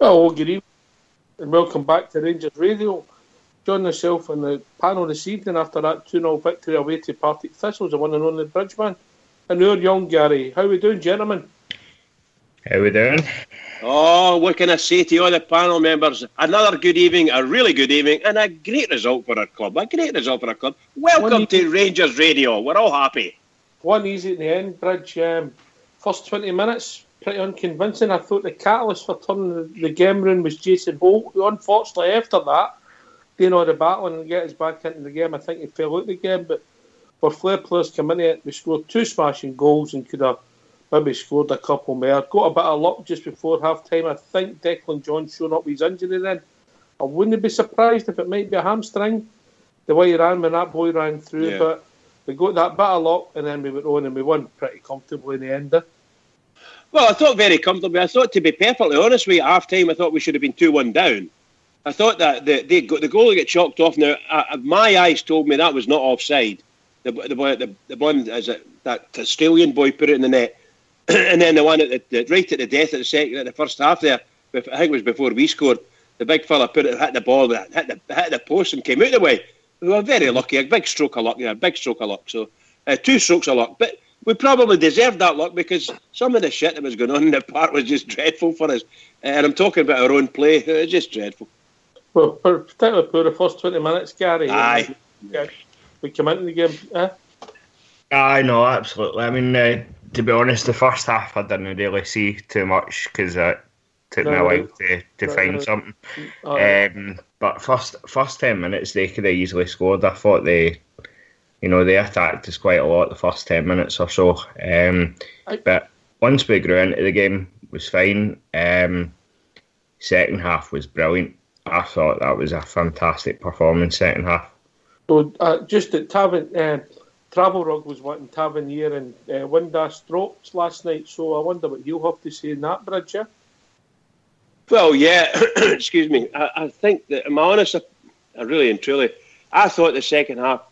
Well, good evening and welcome back to Rangers Radio. Join yourself on the panel this evening after that 2-0 victory away to Partick Thistle, the one and only Bridgeman. And our young Gary. How are we doing, gentlemen? How we doing? Oh, what can I say to all the panel members? Another good evening, a really good evening, and a great result for our club. A great result for our club. Welcome to Rangers Radio. We're all happy. One easy at the end, Bridge. First 20 minutes, pretty unconvincing. I thought the catalyst for turning the game round was Jason Holt, who unfortunately after that, doing all the battling and get us back into the game, I think he fell out of the game. But for Flair players coming in, we scored 2 smashing goals and could have maybe scored a couple more. Got a bit of luck just before half-time. I think Declan John showing up with his injury then. I wouldn't be surprised if it might be a hamstring, the way he ran when that boy ran through. Yeah. But we got that bit of luck and then we went on and we won pretty comfortably in the end. Well, I thought very comfortably. I thought, to be perfectly honest with you, at half-time I thought we should have been 2-1 down. I thought that the goalie got chalked off. Now, my eyes told me that was not offside. The one, is it that Australian boy put it in the net. And then the one right at the death at the first half there, I think it was before we scored, the big fella hit the ball, hit the post and came out the way. We were very lucky, a big stroke of luck there, big stroke of luck. So 2 strokes of luck. But we probably deserved that luck because some of the shit that was going on in the park was just dreadful for us. And I'm talking about our own play, it was just dreadful. Well, particularly for the first 20 minutes, Gary. Aye. We came into the game, Aye, no, absolutely. I mean, to be honest, the first half I didn't really see too much because it took me a while to find something. But first 10 minutes they could have easily scored. I thought they attacked us quite a lot the first 10 minutes or so. But once we grew into the game, it was fine. Second half was brilliant. I thought that was a fantastic performance second half. So just at Travel Rug was wanting Tavernier and Windass dropped last night, so I wonder what you'll have to say in that, Bridge. Well, yeah, excuse me. I think that, I'm honest, I really and truly, I thought the second half,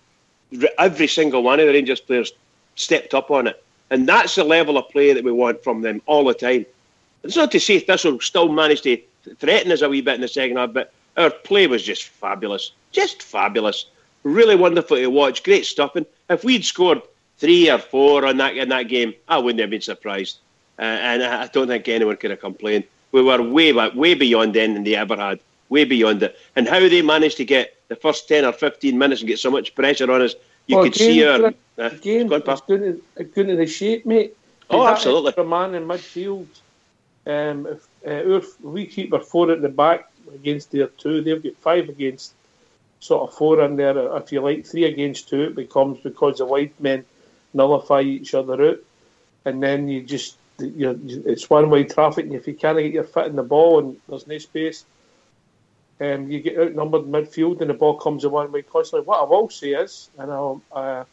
every single one of the Rangers players stepped up on it. And that's the level of play that we want from them all the time. It's not to say Thistle still managed to threaten us a wee bit in the second half, but our play was just fabulous. Just fabulous. Really wonderful to watch. Great stuff. And if we'd scored 3 or 4 in that game, I wouldn't have been surprised. And I don't think anyone could have complained. We were way beyond anything they ever had. Way beyond it. And how they managed to get the first 10 or 15 minutes and get so much pressure on us, you could see our... Again, it's going to the shape, mate. Oh, absolutely. For a man in midfield, if we keep our 4 at the back against their 2, they've got 5 against sort of 4 in there. If you like 3 against 2, it becomes because the wide men nullify each other out, and then it's one-way traffic. And if you can't get your foot in the ball and there's no space, you get outnumbered in midfield, and the ball comes the one way constantly. What I will say is, and I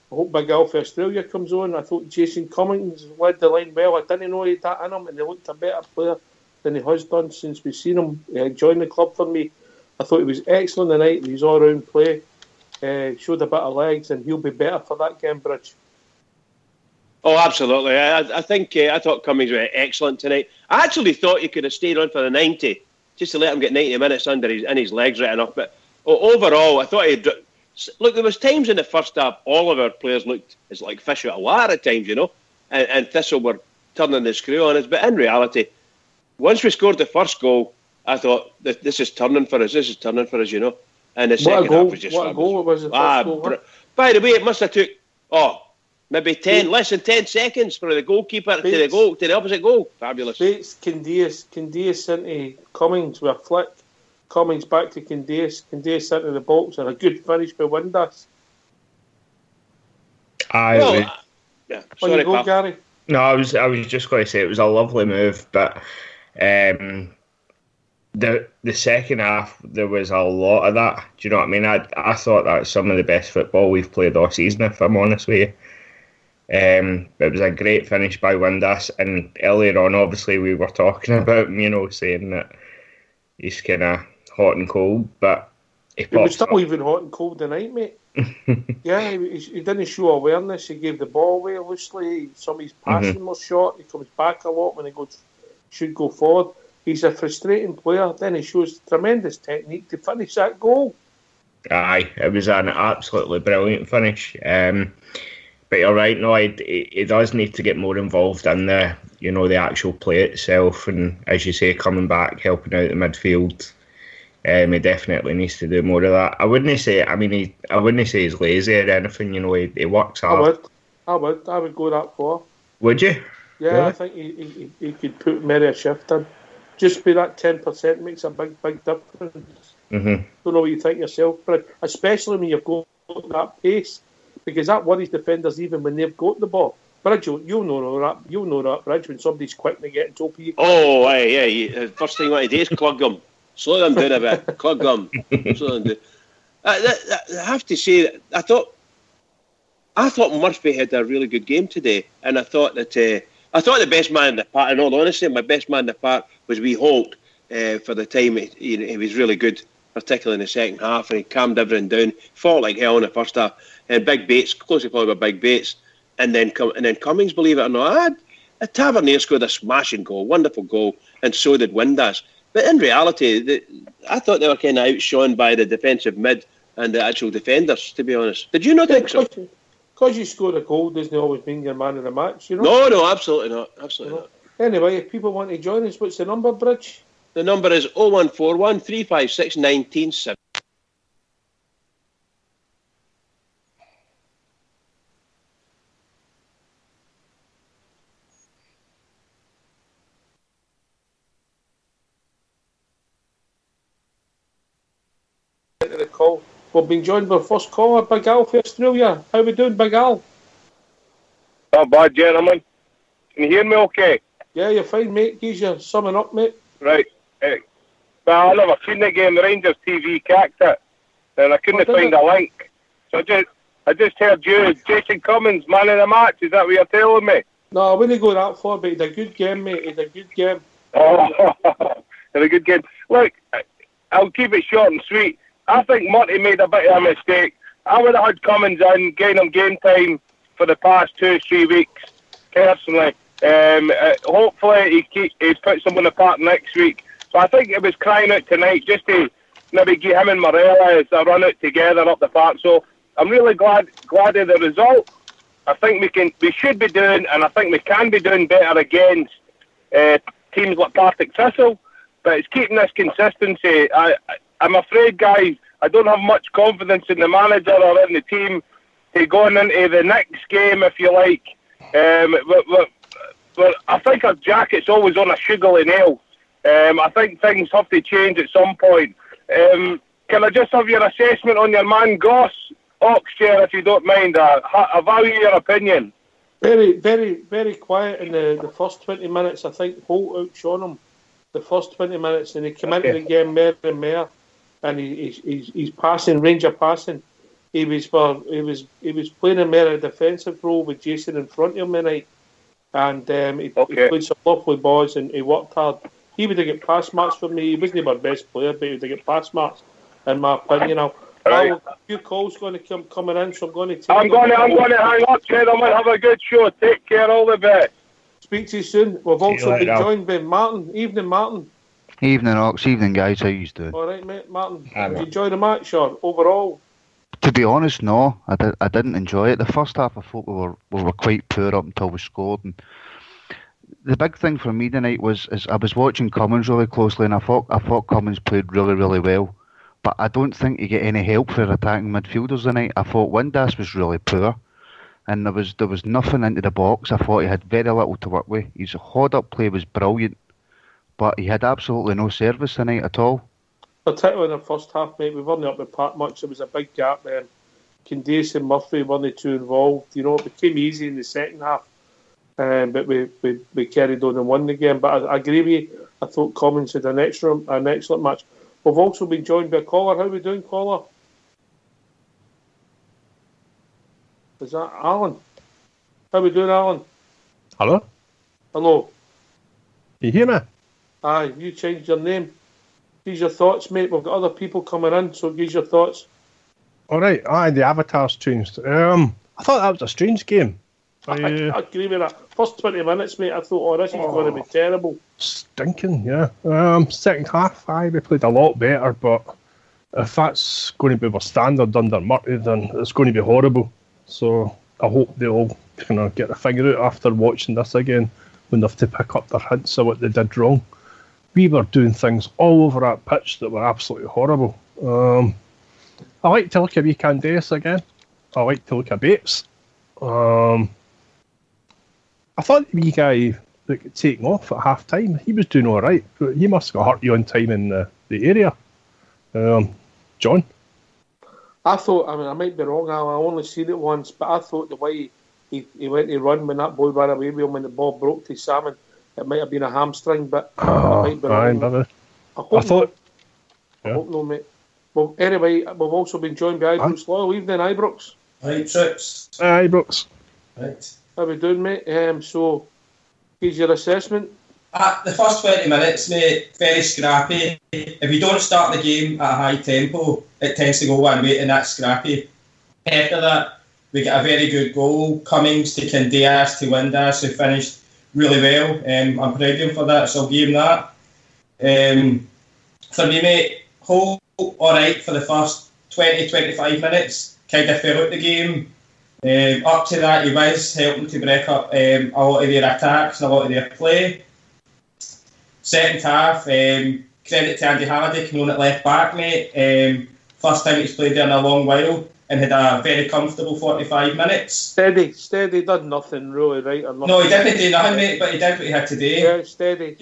hope Big Alfie Australia comes on. I thought Jason Cummings led the line well. I didn't know he had that in him, and he looked a better player than he has done since we've seen him join the club for me. I thought he was excellent tonight. His all-round play showed a bit of legs, and he'll be better for that game, Bridge. Oh, absolutely. I thought Cummings was excellent tonight. I actually thought he could have stayed on for the 90, just to let him get 90 minutes under his legs right enough. But overall, I thought look, there was times in the first half all of our players looked as like fish out of water at times, and Thistle were turning the screw on us. But in reality, once we scored the first goal, I thought this is turning for us. And the second half was just what a goal it was. The first goal, by the way, it must have took maybe less than 10 seconds for the goalkeeper to the opposite goal. Fabulous. Bates, Candias into Cummings with a flick. Cummings back to Candias into the box, and a good finish by Windass. Sorry, go, Gary. No, I was just going to say it was a lovely move, but the second half there was a lot of that. Do you know what I mean? I thought that's some of the best football we've played all season, if I'm honest with you. It was a great finish by Windass, and earlier on, obviously, we were talking about him, saying that he's kind of hot and cold, but he was still even hot and cold tonight, mate. Yeah, he didn't show awareness. He gave the ball away loosely. Some of his passing was short. He comes back a lot when he should go forward. He's a frustrating player. Then he shows tremendous technique to finish that goal. Aye, it was an absolutely brilliant finish. But you're right, no, he does need to get more involved in the actual play itself, and as you say, coming back, helping out the midfield. He definitely needs to do more of that. I wouldn't say he's lazy or anything. He works hard. I would go that far. Would you? Yeah, really? I think he could put many a shift in. Just be that 10% makes a big difference. Mm-hmm. Don't know what you think yourself, but especially when you've got that pace, because that worries defenders even when they've got the ball. Bridge, you'll know that, Bridge, when somebody's quick to get on top of you. Oh, yeah. First thing you want to do is clog them. Slow them down a bit. Clog them. Slow them down. I have to say, I thought Murphy had a really good game today, and I thought the best man in the park, in all honesty, my best man in the park was wee Holt. For the time, he was really good, particularly in the second half, and he calmed everything down. Fought like hell in the first half, and Big Bates, closely followed by Big Bates, and then Cummings, believe it or not, Tavernier scored a smashing goal, wonderful goal, and so did Windass. But in reality, I thought they were kind of outshone by the defensive mid and the actual defenders, to be honest. Did you not think so? Because you score a goal doesn't always mean you're man of the match, No, absolutely not. Absolutely not. Anyway, if people want to join us, what's the number, Bridge? The number is 0141 356 1970. The call. We've been joined by first caller, Big Al for Australia. How we doing, Big Al? Not bad, gentlemen. Can you hear me okay? Yeah, you're fine, mate. Give you summing up, mate. Right. Well, I never seen the game. The Rangers TV cacked it, and I couldn't find a link. So I just heard you, Jason Cummings, man of the match. Is that what you're telling me? No, I wouldn't go that far, but he had a good game, mate. He had a good game. Oh, had a good game. Look, I'll keep it short and sweet. I think Murty made a bit of a mistake. I would have had Cummings in, getting him game time for the past 2-3 weeks, personally. Hopefully he puts him on the park next week. So I think it was crying out tonight just to maybe give him and Morella as a run out together up the park. So I'm really glad of the result. I think we should be doing, and I think we can be doing better against teams like Partick Thistle. But it's keeping this consistency. I'm afraid, guys, I don't have much confidence in the manager or in the team to going into the next game, if you like. But I think our jacket's always on a sugary nail. I think things have to change at some point. Can I just have your assessment on your man Goss, Oxshare, if you don't mind? I value your opinion. Very, very, very quiet in the first 20 minutes. I think Holt outshone him the first 20 minutes, and he came into the game more and more. And he's passing, Ranger passing. He was playing a more defensive role with Jason in front of him tonight, and he played some lovely balls and he worked hard. He would have got pass marks for me. He wasn't our best player, but he would have got pass marks, in my opinion. Now, a few calls going to come coming in, so I'm going to take. I'm going to hang up, gentlemen. Have a good show. Take care. All the best. Speak to you soon. We've also been joined by Martin. Evening, Martin. Evening, Ox. Evening, guys. How you doing? All right, mate, Martin. Did you enjoy the match, or overall? To be honest, no. I didn't enjoy it. The first half, I thought we were quite poor up until we scored. And the big thing for me tonight was I was watching Cummings really closely, and I thought Cummings played really, really well. But I don't think he get any help for attacking midfielders tonight. I thought Windass was really poor, and there was nothing into the box. I thought he had very little to work with. His hold-up play was brilliant, but he had absolutely no service tonight at all. Particularly in the first half, mate, we weren't up with Pat much. There was a big gap there. Candace and Murphy weren't too involved. It became easy in the second half, but we carried on and won the game. But I agree with you. I thought Cummings had an excellent match. We've also been joined by a caller. How are we doing, caller? Is that Alan? How are we doing, Alan? Hello? Hello. You hear me? Aye, you changed your name. Give your thoughts, mate. We've got other people coming in, so give your thoughts. All right. Aye, the avatar's changed. I thought that was a strange game. I agree with that. First 20 minutes, mate, I thought, this is going to be terrible. Stinking, yeah. Second half, we played a lot better, but if that's going to be our standard under Murray, then it's going to be horrible. So I hope they all kind of get their finger out after watching this again when they have to pick up their hints of what they did wrong. We were doing things all over that pitch that were absolutely horrible. I like to look at wee Candace again. I like to look at Bates. I thought the wee guy that got taken off at half time, he was doing all right. He must have hurt you on time in the area. John? I thought, I might be wrong, I only seen it once, but I thought the way he went to run when that boy ran away with him when the ball broke to Salmon, it might have been a hamstring, but I might be wrong. I hope no, mate. Well, anyway, we've also been joined by Ibrox Law. Evening, Ibrox. Hi, Tricks. Hi, Ibrox. Right. How we doing, mate? So, here's your assessment. The first 20 minutes, mate, very scrappy. If you don't start the game at a high tempo, it tends to go one way, and that's scrappy. After that, we get a very good goal. Cummings to Candias to Windass, who finished really well. I'm proud of him for that, so I'll give him that. For me, mate, Hull, all right for the first 20-25 minutes. Kind of fell out the game. Up to that, he was helping to break up a lot of their attacks and a lot of their play. Second half, credit to Andy Halliday coming on at left back, mate. First time he's played there in a long while and had a very comfortable 45 minutes. Steady, done nothing really, right? Or nothing. No, he didn't do nothing, mate, but he did what he had to do. Yeah, steady.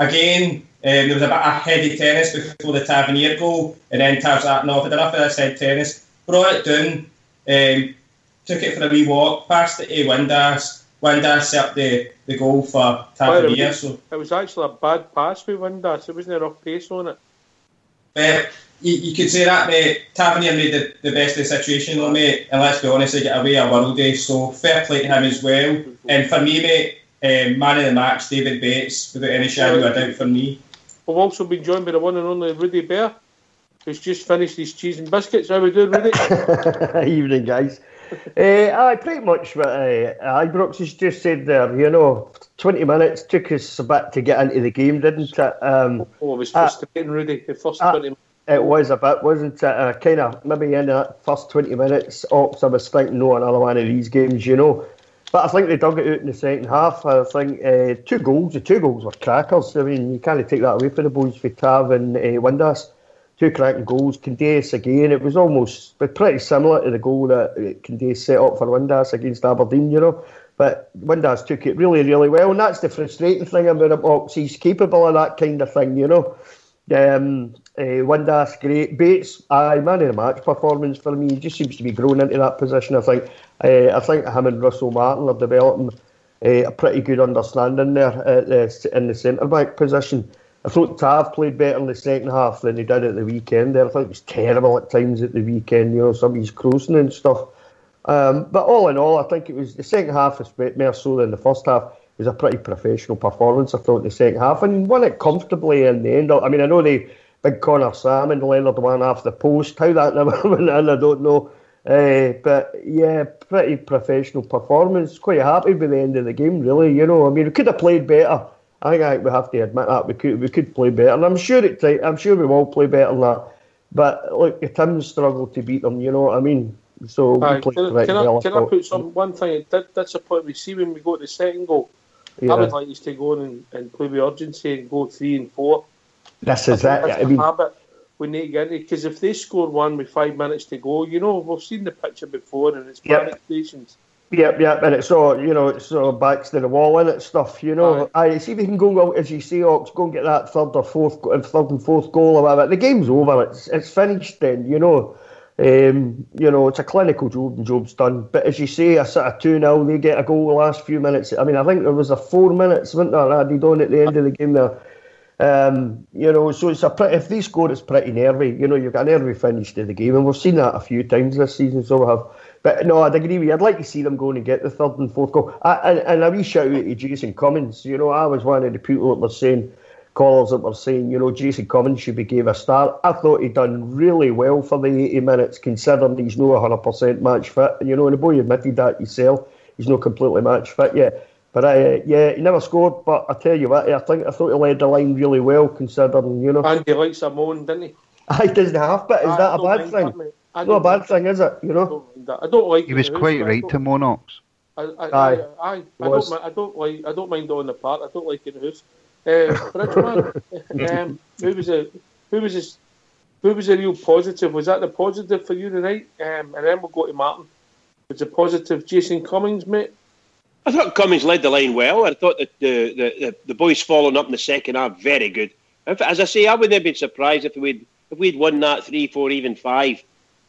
Again, there was a bit of heady tennis before the Tavernier goal, and then Tav's like, no, I've had enough of this head tennis. Brought it down, took it for a wee walk, passed it to Windass. Windass set up the goal for Tavernier. It was actually a bad pass with Windass. There wasn't a rough pace on it. You could say that, mate. Tavernier made the best of the situation, though, mate. And let's be honest, they get away a worldie, so fair play to him as well. And for me, mate, man of the match, David Bates, without any shadow of a doubt for me. We've also been joined by the one and only Rudy Bear, who's just finished his cheese and biscuits. How we doing, Rudy? Evening, guys. Pretty much what Ibrox has just said there. 20 minutes took us a bit to get into the game, didn't it? It was frustrating, Rudy, the first 20 minutes. It was a bit, wasn't it? Kind of, maybe in that first 20 minutes, I was thinking, no, another one of these games, But I think they dug it out in the second half. I think the two goals were crackers. I mean, you can't take that away from the boys for Tav and Windass. Two cracking goals. Candace again, it was almost pretty similar to the goal that Candace set up for Windass against Aberdeen, But Windass took it really, really well, and that's the frustrating thing about him. He's capable of that kind of thing, Windass, great. Bates, man of the match performance for me. He just seems to be growing into that position, I think. I think him and Russell Martin are developing a pretty good understanding there in the centre-back position. I thought Tav played better in the second half than he did at the weekend there. I thought it was terrible at times at the weekend, some of his cruising and stuff. But all in all, I think it was the second half, more so than the first half. It was a pretty professional performance, I thought, in the second half, and won it comfortably in the end. I mean, I know the big Connor Salmon, Leonard one off the post. How that never went in, I don't know. But yeah, pretty professional performance. Quite happy with the end of the game, really. I mean, we could have played better. I think we have to admit that we could play better, and I'm sure we will play better than that. But look, the Tims struggled to beat them. You know what I mean? So we played pretty well. Can I put one thing? It did disappoint me. See, when we got the second goal, I would like us to go on and play with urgency and go 3 and 4. This is it. I mean, habit we need to get into, because if they score one with 5 minutes to go, we've seen the picture before, and it's panic stations. Yep, and it's all, it's all backs to the wall in it stuff, I see if we can go, as you say, Ox, go and get that third and fourth goal or whatever. The game's over, it's finished then, it's a clinical job and job's done. But as you say, a sort of 2-0, they get a goal the last few minutes. I mean, I think there was a 4 minutes, wasn't there, added on at the end of the game there. So it's if they score, it's pretty nervy. You've got a nervy finish to the game, and we've seen that a few times this season, so we have. But no, I'd agree with you. I'd like to see them going and get the third and fourth goal. And a wee shout out to Jason Cummins. I was one of the people that was saying callers that were saying, Jason Cummins should be gave a start. I thought he'd done really well for the 80 minutes, considering he's not 100% match fit. And the boy admitted that himself. He's not completely match fit yet. But he never scored. But I tell you what, I thought he led the line really well, considering, And he likes a moan, didn't he? He doesn't have, but is that a bad thing? Not a bad thing, is it? I don't like. He was quite right to Monarchs. I don't mind on the part. I don't like in the house. Bridgeman, who was a real positive? Was that the positive for you tonight? And then we'll go to Martin. Was the positive Jason Cummins, mate? I thought Cummins led the line well. I thought that the boys following up in the second half very good. As I say, I wouldn't have been surprised if we'd won that 3, 4, even 5,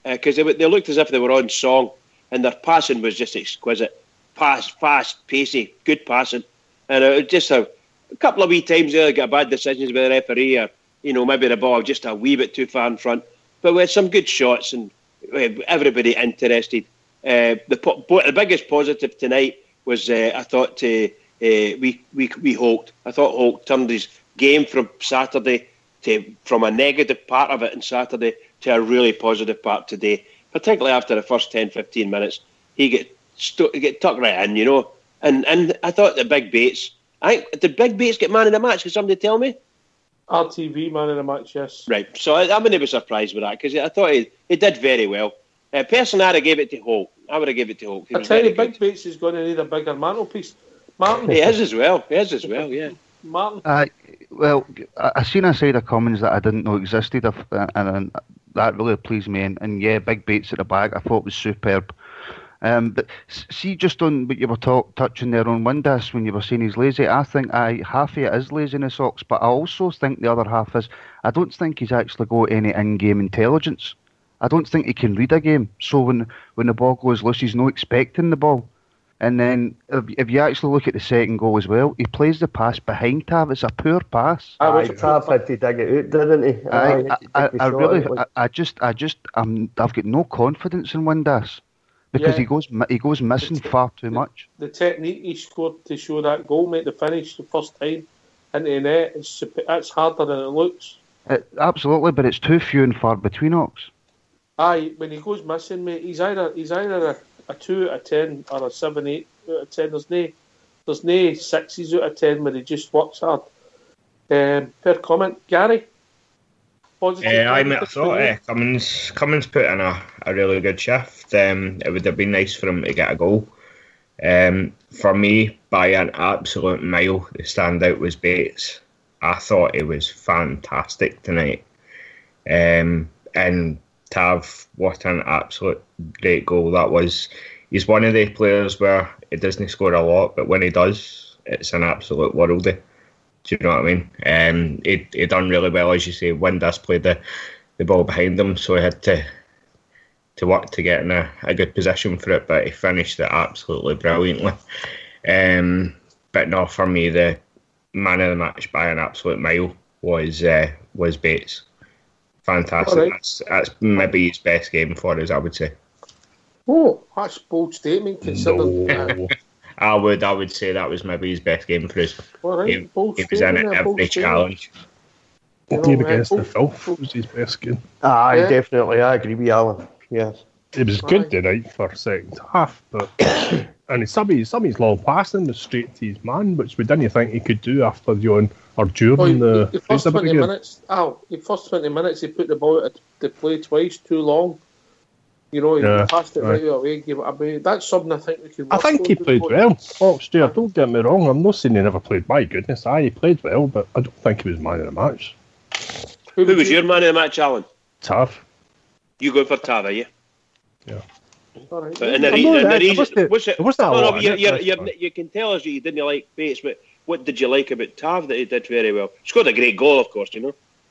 because they looked as if they were on song, and their passing was just exquisite. Fast, pacey, good passing, and just a couple of wee times there got bad decisions by the referee, or maybe the ball just a wee bit too far in front. But we had some good shots and everybody interested. The biggest positive tonight was I thought we Holt. I thought Holt turned his game from Saturday from a negative part of it on Saturday to a really positive part today, particularly after the first 10-15 minutes. He get tucked right in, and I thought did Big Bates get man of the match? Can somebody tell me? RTV man of the match, yes. Right, so I wouldn't be surprised with that, because I thought he did very well. Personally, I'd have gave it to Holt. I would have given it to Holt. I tell you, Big Bates is going to need a bigger mantelpiece. Martin? He is as well, yeah. Martin? Well, I seen a side of Cummins that I didn't know existed, and that really pleased me. And yeah, Big Bates at the back, I thought was superb. But see, just on what you were touching there on Windass, when you were saying he's lazy, I think half of it is laziness, Ox, but I also think the other half is, I don't think he's actually got any in-game intelligence. I don't think he can read a game. So when the ball goes loose, he's not expecting the ball. And then if you actually look at the second goal as well, he plays the pass behind Tav. It's a poor pass. Tav had to dig it out, didn't he? I've got no confidence in Windass. Because he goes missing far too much. The technique he scored to show that goal, mate, the finish the first time into the net, that's harder than it looks. Absolutely, but it's too few and far between, Ox. Aye, when he goes missing, mate, he's either a 2 out of 10 or a 7, 8 out of 10. There's no 6s out of 10 where he just works hard. Per comment, Gary? I thought Cummins put in a really good shift. It would have been nice for him to get a goal. For me, by an absolute mile, the standout was Bates. I thought he was fantastic tonight. And Tav, what an absolute great goal that was. He's one of the players where he doesn't score a lot, but when he does, it's an absolute worldie. Do you know what I mean? He done really well, as you say. Windass played the ball behind him, so he had to work to get in a good position for it, but he finished it absolutely brilliantly. But no, for me, the man of the match by an absolute mile was Bates. Fantastic. Right. That's maybe his best game for us, I would say. Oh, that's a bold statement considering. No. I would say that was maybe his best game for us. Right, he was in it every challenge. The game against the Filth was his best game. Definitely, I agree with Alan. Yes. It was good tonight for second half, but and some of his long passing was straight to his man, which we didn't think he could do after during the first 20 minutes. The first 20 minutes he put the ball out to play twice too long. He passed it right away. That's something I think we can. I think he played well. Stuart, don't get me wrong. I'm not saying he never played. My goodness, he played well, but I don't think he was man of the match. Who was your man of the match, Alan? Tav. You go for Tav, are you? Yeah. All right. And the reason, wasn't you can tell us you didn't like Bates, but what did you like about Tav that he did very well? He scored a great goal, of course.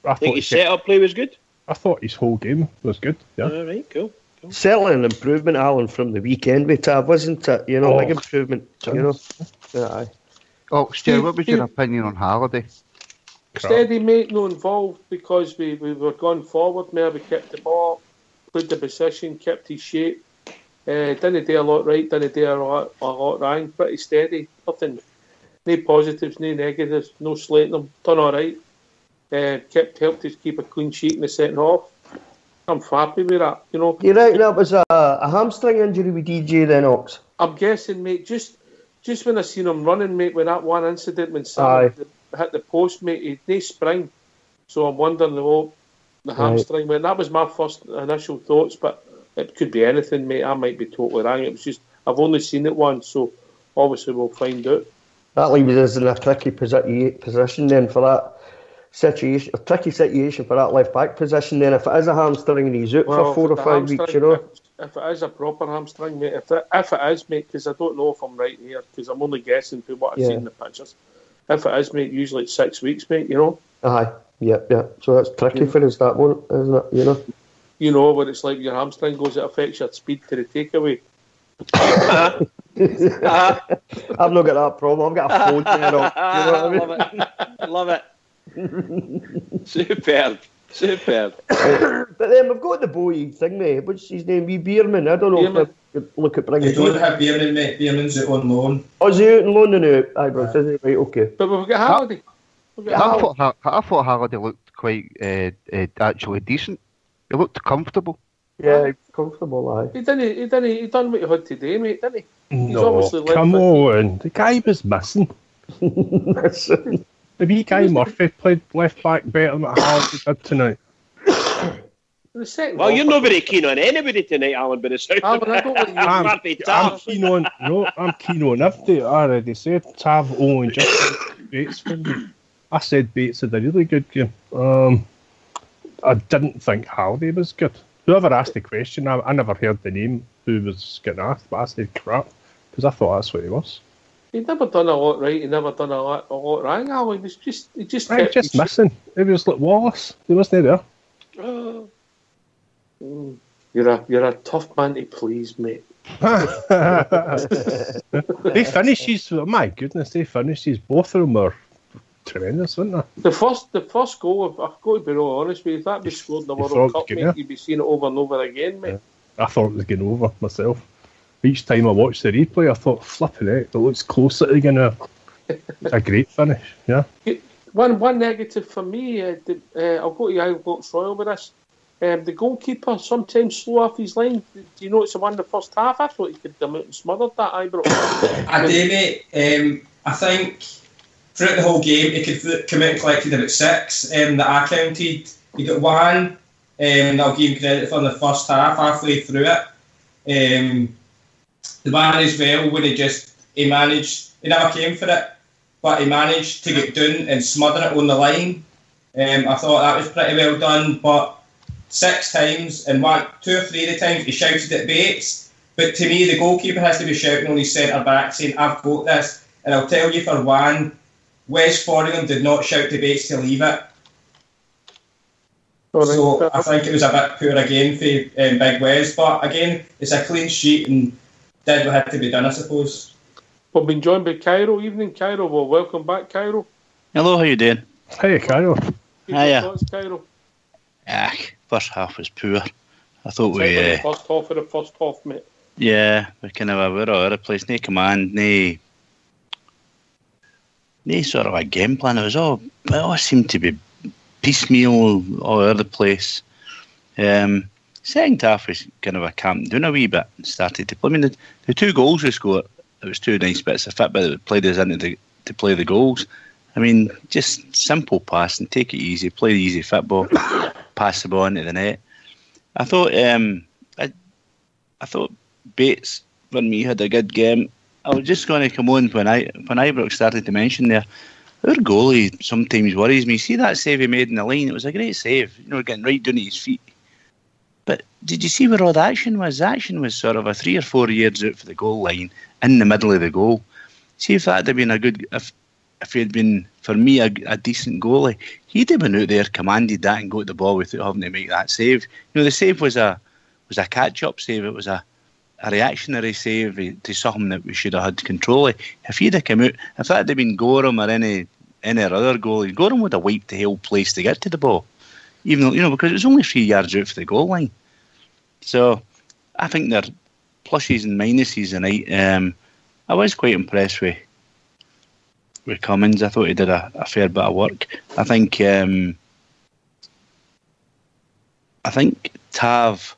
I think his set-up play was good. I thought his whole game was good. Yeah. All right, cool. Certainly an improvement, Alan, from the weekend with Tav, wasn't it? Big improvement. Aye. Oh, Stuart, what was your opinion on Halliday? Steady, mate, no involved because we were going forward. We kept the ball up, played the position, kept his shape. Didn't do a lot right, didn't do a lot wrong. Pretty steady. Nothing, no positives, no negatives, no slating him. Done all right. helped us keep a clean sheet in the second half. I'm happy with that, you know. You reckon that was a hamstring injury with DJ then, Ox? I'm guessing, mate, just when I seen him running, mate, with that one incident when Sam hit the post, mate, he'd no spring. So I'm wondering the hamstring, mate. That was my first initial thoughts, but it could be anything, mate. I might be totally wrong. It was just, I've only seen it once, so obviously we'll find out. That leaves us in a tricky position then for that situation, a tricky situation for that left back position then. If it is a hamstring and he's out for 4 or 5 weeks, you know. If it is a proper hamstring, mate, if it is, mate, because I don't know if I'm right here, because I'm only guessing from what I've seen in the pictures. If it is, mate, usually it's 6 weeks, mate, you know. Aye, yeah. So that's tricky for us, that one, isn't it, you know. You know what it's like, your hamstring goes, it affects your speed to the takeaway. I've not got that problem. I've got a phone there. You know what I mean? Love it. Superb. But then we've got the boy thing, mate. What's his name? Bierman. I don't know if I look at bringing. You don't have Bierman, mate. Bierman's out on loan. Oh, is he out on loan now? Aye, bro. Right, okay. But we've got Halliday. I thought Halliday looked quite actually decent. He looked comfortable. Yeah, comfortable, aye. He done what he had today, mate, didn't he? No, come on. The guy was missing. Missing. The wee guy Murphy played left back better than what Halliday did tonight. Well, you're not very keen on anybody tonight, Alan, but it's Alan, I don't want you Murphy Tav. I'm keen on everybody. I already said Tav only just Bates for me. I said Bates had a really good game. I didn't think Halliday was good. Whoever asked the question, I never heard the name who was getting asked, but I said crap because I thought that's what he was. He'd never done a lot right. He never done a lot wrong. Alan, he just missing. It was like Wallace. He wasn't there. You're a tough man to please, mate. They finishes. Oh my goodness, they finishes. Both of them were tremendous, weren't they? The first goal, I've got to be real honest with you, if that was scored in the World Cup, mate, you'd be seeing it over and over again, mate. Yeah. I thought it was getting over myself. Each time I watched the replay, I thought, flipping it looks closer again now. It's a great finish, yeah. One negative for me, I'll go to Ibrox Royal with this. The goalkeeper sometimes slow off his line. Do you notice the one in the first half? I thought he could come out and smothered that Ibrox. I do, mate. I think throughout the whole game, he could come out and collected about 6 that I counted. He got 1, and I'll give him credit for the first half, halfway through it. The one as well, when he never came for it, but he managed to get down and smother it on the line. I thought that was pretty well done, but 6 times, and 2 or 3 of the times he shouted at Bates, but to me the goalkeeper has to be shouting on his centre back saying, I've got this. And I'll tell you for one, Wes Fordingham did not shout to Bates to leave it. So I think it was a bit poor again for Big Wes, but again, it's a clean sheet and did what had to be done, I suppose. We've been joined by Cairo. Evening, Cairo. Well, welcome back, Cairo. Hello, how you doing? Hey, Cairo. Hiya. Thoughts, Cairo? First half was poor. I thought the first half, mate. Yeah, we kind of were all over the place. No command, no sort of a game plan. It all seemed to be piecemeal all over the place. Second half was kind of a calmed down a wee bit and started to play. I mean, the 2 goals we scored, it was 2 nice bits of fit, but it played us into to play the goals. I mean, just simple passing, take it easy, play the easy football, pass the ball into the net. I thought Bates for me had a good game. I was just going to come on when Ibrox started to mention there, our goalie sometimes worries me. See that save he made in the line? It was a great save, getting right down to his feet. But did you see where all the action was? The action was sort of a 3 or 4 yards out for the goal line, in the middle of the goal. See if that had been a good, if he had been, for me, a decent goalie, he'd have been out there, commanded that and got the ball without having to make that save. The save was a catch-up save. It was a reactionary save to something that we should have had control of. If he'd have come out, if that had been Gorham or any other goalie, Gorham would have wiped the whole place to get to the ball. Even though, because it was only 3 yards out for the goal line. So I think they're pluses and minuses tonight. I was quite impressed with Cummins. I thought he did a fair bit of work. I think Tav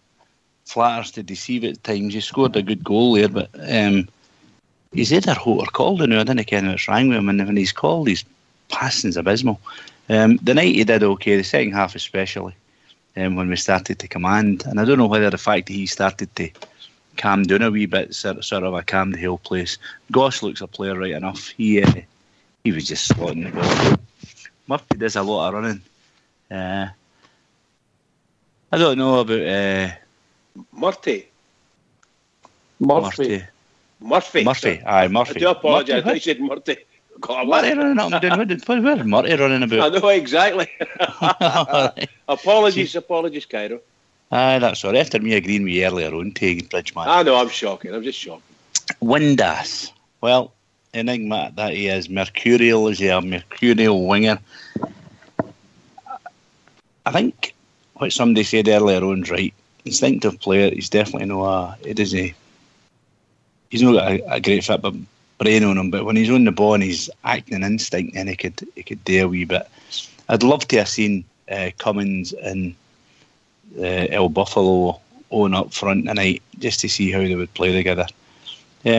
flatters to deceive at times. He scored a good goal there, but he's either hot or cold now. I don't know what's wrong with him, and when he's cold, his passing's abysmal. The night he did okay, the second half especially, when we started to command, and I don't know whether the fact that he started to calm down a wee bit, sort of a calm the whole place. Goss looks a player right enough. He was just slotting the ball. Murphy does a lot of running. I don't know about Murphy. Murphy. Aye, Murphy. I do apologise. I said Murphy. Murray running up and down. Where's Murray running about? I know exactly. Apologies, Cairo. Aye, that's all right. After me agreeing with you earlier on, taking Bridgeman. I know, I'm just shocking. Windass. Well, enigma that he is. Mercurial, is he a mercurial winger? I think what somebody said earlier on is right. Instinctive player, he's definitely he's not got a great fit but brain on him, but when he's on the ball and he's acting in instinct, then he could do a wee bit. I'd love to have seen Cummins and El Buffalo on up front tonight just to see how they would play together.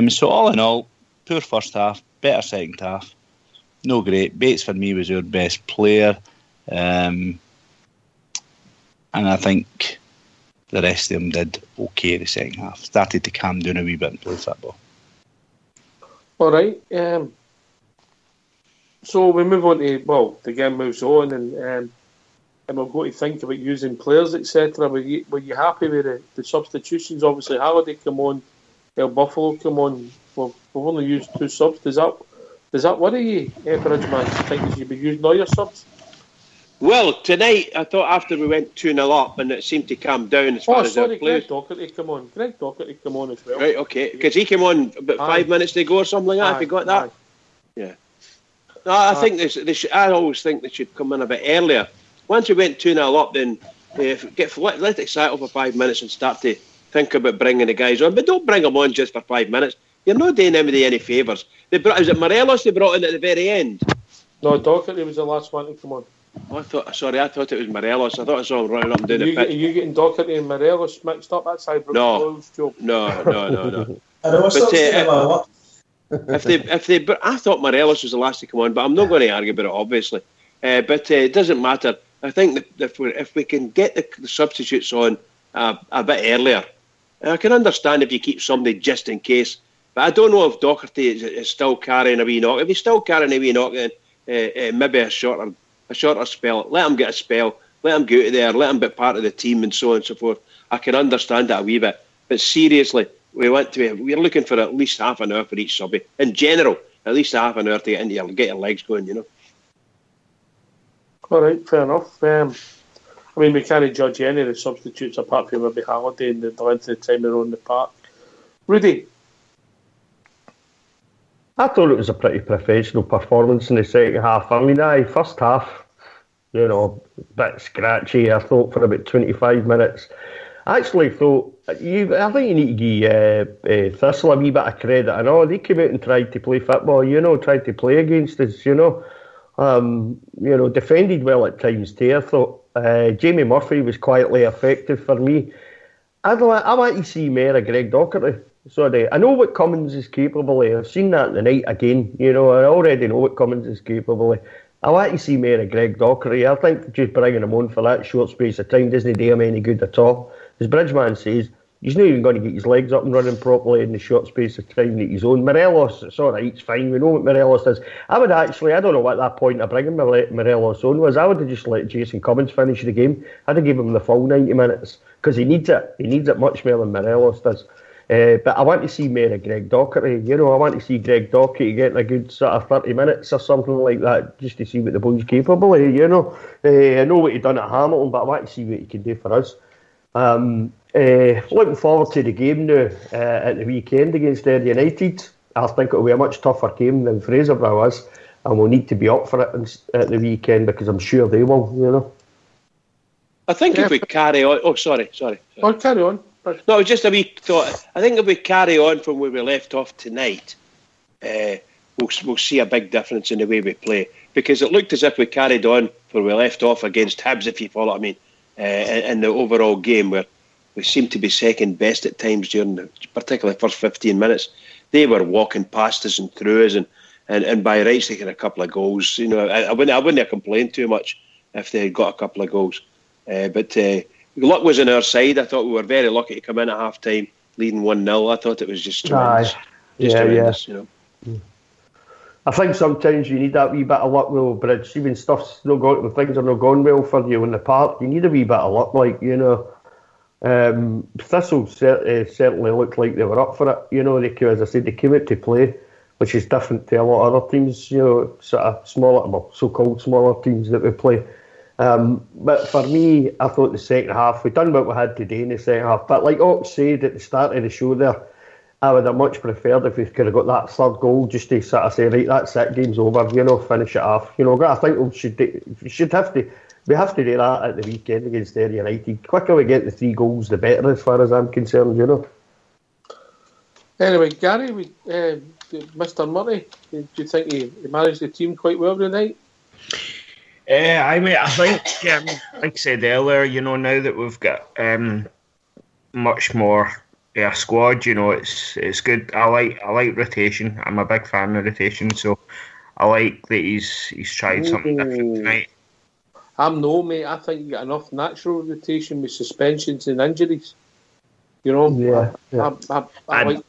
So all in all, poor first half, better second half. No great. Bates for me was our best player, and I think the rest of them did okay the second half. Started to calm down a wee bit and play football. All right. So we move on to, the game moves on and we're going to think about using players, etc. Were you happy with the substitutions? Obviously, Halliday come on, El Buffalo come on. We've only used 2 subs. Does that worry you, Bridgeman? Do you think you should be using all your subs? Well, tonight, I thought after we went 2-0 up and it seemed to calm down as far as our players. Greg Docherty come on. Greg Docherty come on as well. Right, okay. Because he came on about 5 minutes to go or something like that. Have you got that? Yeah. No, I think I always think they should come in a bit earlier. Once we went 2-0 up, then let it settle for 5 minutes and start to think about bringing the guys on. But don't bring them on just for 5 minutes. You're not doing anybody any favours. Is it Morelos they brought in at the very end? No, Docherty was the last one to come on. I thought it was Morelos. I thought I saw him running up and down the pitch. Are you getting Docherty and Morelos mixed up? That's Ibrox job. No. I know if they, I thought Morelos was the last to come on, but I'm not going to argue about it, obviously. But it doesn't matter. I think that if we can get the substitutes on a bit earlier, I can understand if you keep somebody just in case. But I don't know if Docherty is still carrying a wee knock. If he's still carrying a wee knock, then maybe a shorter spell. Let him get a spell. Let him go out there. Let him be part of the team and so on and so forth. I can understand that a wee bit. But seriously, we're looking for at least half an hour for each subby. In general, at least half an hour to get your legs going, you know. All right, fair enough. We can't judge any of the substitutes apart from maybe Halliday and the length of the time they're on the park. Rudy? I thought it was a pretty professional performance in the second half. First half, a bit scratchy, I thought, for about 25 minutes. I actually thought, I think you need to give Thistle a wee bit of credit. I know they came out and tried to play football, tried to play against us, defended well at times too. I thought Jamie Murphy was quietly effective for me. I want to see more of Greg Docherty. Sorry, I know what Cummins is capable of. I've seen that tonight again. I already know what Cummins is capable of. I want to see more of Greg Docherty. I think just bringing him on for that short space of time doesn't do him any good at all. As Bridgeman says, he's not even going to get his legs up and running properly in the short space of time that he's on. Morelos, it's all right, it's fine. We know what Morelos does. I don't know what that point of bringing Morelos on was. I would have just let Jason Cummins finish the game. I'd have given him the full 90 minutes because he needs it. He needs it much more than Morelos does. But I want to see more of Greg Docherty. I want to see Greg Docherty getting a good sort of 30 minutes or something like that, just to see what the boy's capable of. I know what he done at Hamilton, but I want to see what he can do for us. Looking forward to the game now at the weekend against Ayr United. I think it'll be a much tougher game than Fraserville is, and we'll need to be up for it at the weekend because I'm sure they will. I think if we carry on. Oh, sorry. Oh, carry on. No, it was just a wee thought. I think if we carry on from where we left off tonight, we we'll see a big difference in the way we play, because it looked as if we carried on where we left off against Hibs, if you follow what I mean, in the overall game, where we seemed to be second best at times during particularly the first 15 minutes. They were walking past us and through us, and by rights taking a couple of goals. You know, I wouldn't have complained too much if they had got a couple of goals. But luck was on our side. I thought we were very lucky to come in at half time leading 1-0. I thought it was just tremendous. Tremendous, you know. I think sometimes you need that wee bit of luck, though, Bridge. Even stuff's not going, when things are not going well for you in the park, you need a wee bit of luck, like, you know. Thistle certainly looked like they were up for it, you know. As I said, they came out to play, which is different to a lot of other teams, you know, sort of smaller, well, so-called smaller teams that we play. But for me, I thought the second half, we done what we had to do in the second half. But like Ox said at the start of the show there, I would have much preferred if we could have got that third goal just to sort of say, right, that's it, game's over, you know, finish it off. You know, I think we have to do that at the weekend against Derry United. The quicker we get the 3 goals, the better, as far as I'm concerned, you know. Anyway, Gary, Mr. Murray, do you think he managed the team quite well tonight? I think, like I said earlier, you know, now that we've got much more squad, you know, it's good. I like rotation. I'm a big fan of rotation, so I like that he's tried something different tonight. Mate. I think you got enough natural rotation with suspensions and injuries. You know, I like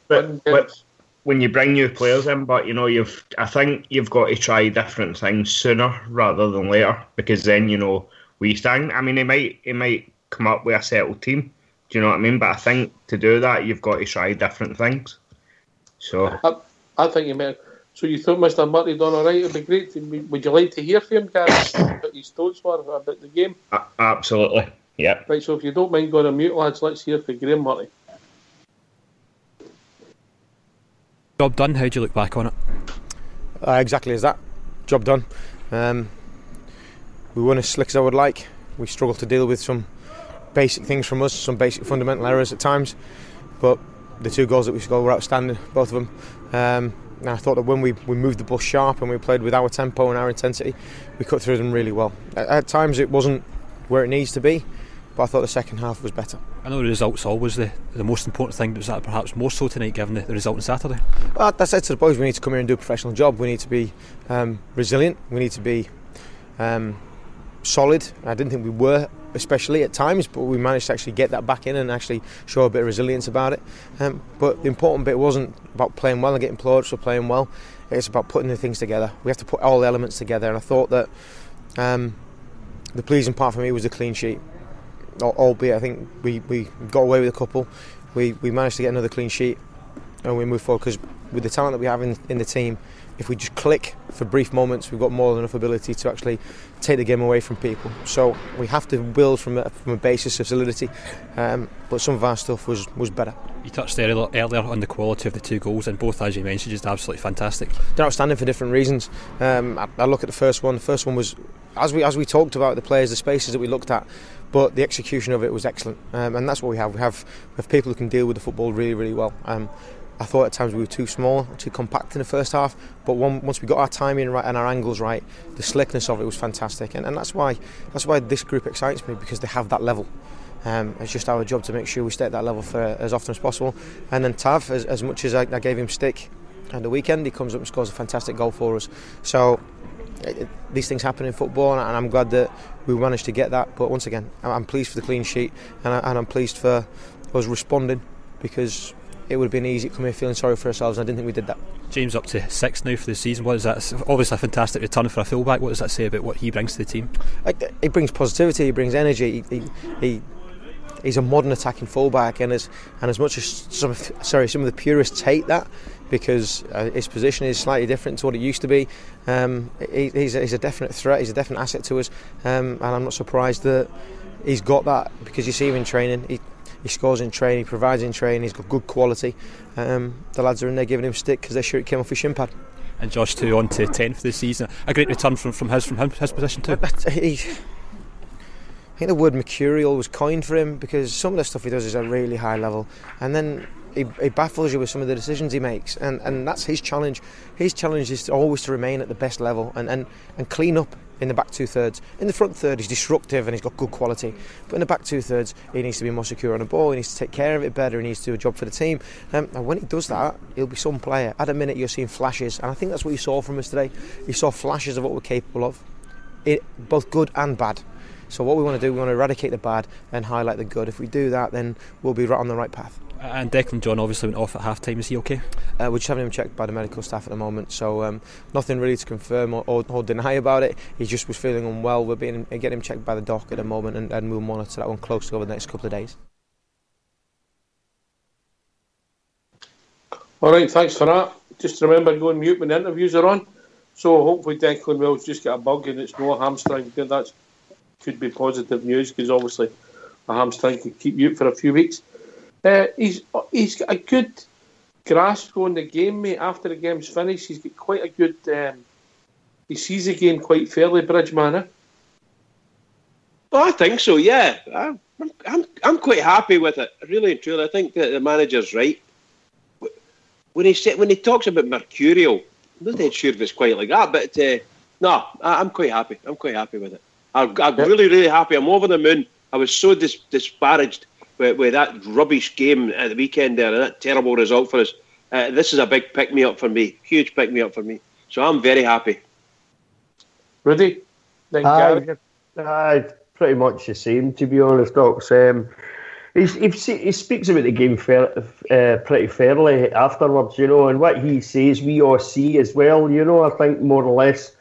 when you bring new players in, but you know, I think you've got to try different things sooner rather than later, because then, you know, we stand. I mean, he might come up with a settled team. Do you know what I mean? But I think to do that, you've got to try different things. So I think you might. So you thought Mr. Murray done all right? It'd be great. Would you like to hear from him, Gary, what his thoughts were about the game? Absolutely. Yeah. Right. So if you don't mind going on mute, lads, let's hear from Graham Murray. Job done. How do you look back on it? Exactly as that. Job done. We weren't as slick as I would like. We struggled to deal with some basic things from us, some basic fundamental errors at times. But the 2 goals that we scored were outstanding, both of them. And I thought that when we moved the ball sharp and we played with our tempo and our intensity, we cut through them really well. At times it wasn't where it needs to be, but I thought the second half was better. I know the result's always the most important thing, but was that perhaps more so tonight given the result on Saturday? Well, I said to the boys, we need to come here and do a professional job. We need to be resilient. We need to be solid. I didn't think we were, especially at times, but we managed to actually get that back in and actually show a bit of resilience about it. But the important bit wasn't about playing well and getting plaudits for playing well. It's about putting the things together. We have to put all the elements together, and I thought that the pleasing part for me was the clean sheet. Albeit I think we got away with a couple. We managed to get another clean sheet and we move forward, because with the talent that we have in the team, if we just click for brief moments, we've got more than enough ability to actually take the game away from people. So we have to build from a basis of solidity, but some of our stuff was better. You touched there earlier on the quality of the 2 goals, and both, as you mentioned, just absolutely fantastic. They're outstanding for different reasons. I look at the first one. The first one was, as we talked about the players, the spaces that we looked at, but the execution of it was excellent, and that's what we have. We have people who can deal with the football really, really well. I thought at times we were too small, too compact in the first half, but once we got our timing right and our angles right, the slickness of it was fantastic, and that's why this group excites me, because they have that level. It's just our job to make sure we stay at that level for as often as possible. And then Tav, as much as I gave him stick at the weekend, he comes up and scores a fantastic goal for us. So these things happen in football, and I'm glad that we managed to get that. But once again, I'm pleased for the clean sheet, and I'm pleased for us responding, because it would have been easy coming here feeling sorry for ourselves, and I didn't think we did that. James up to 6 now for the season. What is that? Obviously a fantastic return for a fullback. What does that say about what he brings to the team? He brings positivity, he brings energy. He's a modern attacking fullback, and as much as some of the purists hate that, because his position is slightly different to what it used to be, he's a definite threat, he's a definite asset to us, and I'm not surprised that he's got that, because you see him in training. He scores in training, he provides in training, he's got good quality. The lads are in there giving him stick because their shirt came off his shin pad. And Josh too, on to 10th this season. A great return from his position too. I think the word mercurial was coined for him, because some of the stuff he does is at a really high level, and then he baffles you with some of the decisions he makes, and that's his challenge. His challenge is always to remain at the best level and clean up in the back 2/3. In the front third, he's disruptive and he's got good quality, but in the back 2/3, he needs to be more secure on the ball. He needs to take care of it better. He needs to do a job for the team. And when he does that, he'll be some player. At a minute, you're seeing flashes, and I think that's what you saw from us today. You saw flashes of what we're capable of, both good and bad. So what we want to do, we want to eradicate the bad and highlight the good. If we do that, then we'll be right on the right path. And Declan John obviously went off at half time. Is he okay? We're just having him checked by the medical staff at the moment, so nothing really to confirm or deny about it. He just was feeling unwell. We're getting him checked by the doc at the moment, and we'll monitor that one closely over the next couple of days. All right, thanks for that. Just remember, go on mute when the interviews are on. So hopefully Declan Will's just got a bug and it's no hamstring. That could be positive news, because obviously a hamstring could keep you out for a few weeks. He's got a good grasp on the game, mate. After the game's finished, he's got quite a good. He sees the game quite fairly, Bridgeman. Eh? Oh, I think so. Yeah, I'm quite happy with it. Really and truly, I think that the manager's right. When he talks about mercurial, I'm not dead sure if it's quite like that, but no, I'm quite happy. I'm quite happy with it. I'm really, really happy. I'm over the moon. I was so disparaged with that rubbish game at the weekend there, and that terrible result for us. This is a big pick-me-up for me. Huge pick-me-up for me. So I'm very happy. Rudy? Pretty much the same, to be honest, Doc. He speaks about the game pretty fairly afterwards, you know, and what he says we all see as well, you know, I think more or less.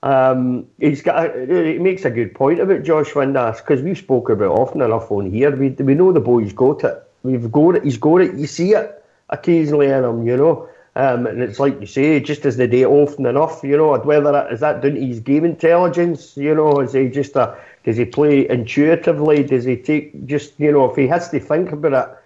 He makes a good point about Josh Windass, because we've spoken about often enough on here. We know the boy's got it. He's got it. You see it occasionally in him, you know. And it's like you say, just as they do often enough, you know. Whether is that down to his game intelligence, you know? Is he just does he play intuitively? Does he take just, you know, if he has to think about it?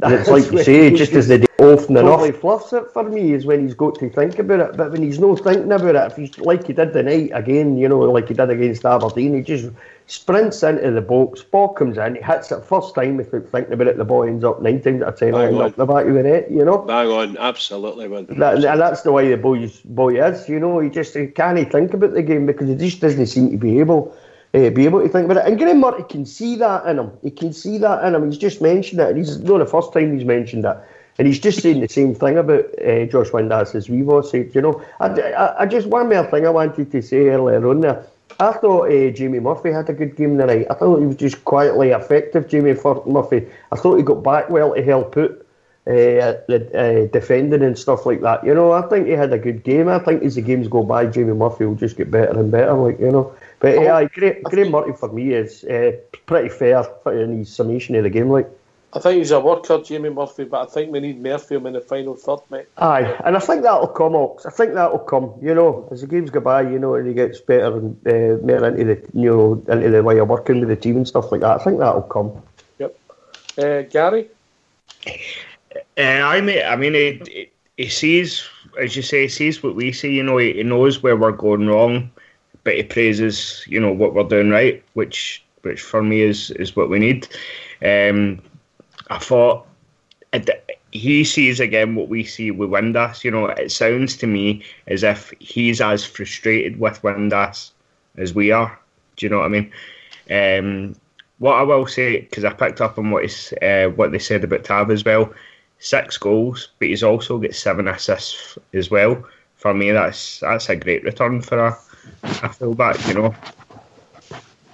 And it's like you say, just as they do often enough. Totally fluffs it for me is when he's got to think about it. But when he's not thinking about it, if he's like he did tonight again, you know, like he did against Aberdeen, he just sprints into the box, ball comes in, he hits it first time without thinking about it, the ball ends up 9 times out of 10 up the back of the net, you know. Bang on, absolutely. Man. And that's the way the boy is, you know. He can't think about the game because he just doesn't seem to be able to think about it. And Graham Murray can see that in him. He can see that in him. He's just mentioned it. He's not the first time he's mentioned it. And he's just saying the same thing about Josh Windass as we've all said, you know. I just, one more thing I wanted to say earlier on there. I thought Jamie Murphy had a good game tonight. I thought he was just quietly effective, Jamie Murphy. I thought he got back well to help out the defending and stuff like that. You know, I think he had a good game. I think as the games go by, Jamie Murphy will just get better and better, like, you know. But Graham Murphy for me is pretty fair in his summation of the game, like. I think he's a worker, Jamie Murphy, but I think we need Murphy in the final third, mate. Aye, and I think that'll come, Ox. I think that'll come, you know, as the games go by, you know, and he gets better and more into the, you know, into the way of working with the team and stuff like that. I think that'll come. Yep. Gary? I mean, he sees, as you say, he sees what we see, you know, he knows where we're going wrong, but he praises, you know, what we're doing right, which for me is what we need. I thought he sees again what we see with Windass. You know, it sounds to me as if he's as frustrated with Windass as we are. Do you know what I mean? What I will say, because I picked up on what they said about Tav as well, 6 goals, but he's also got 7 assists as well. For me, that's a great return for a fullback, you know.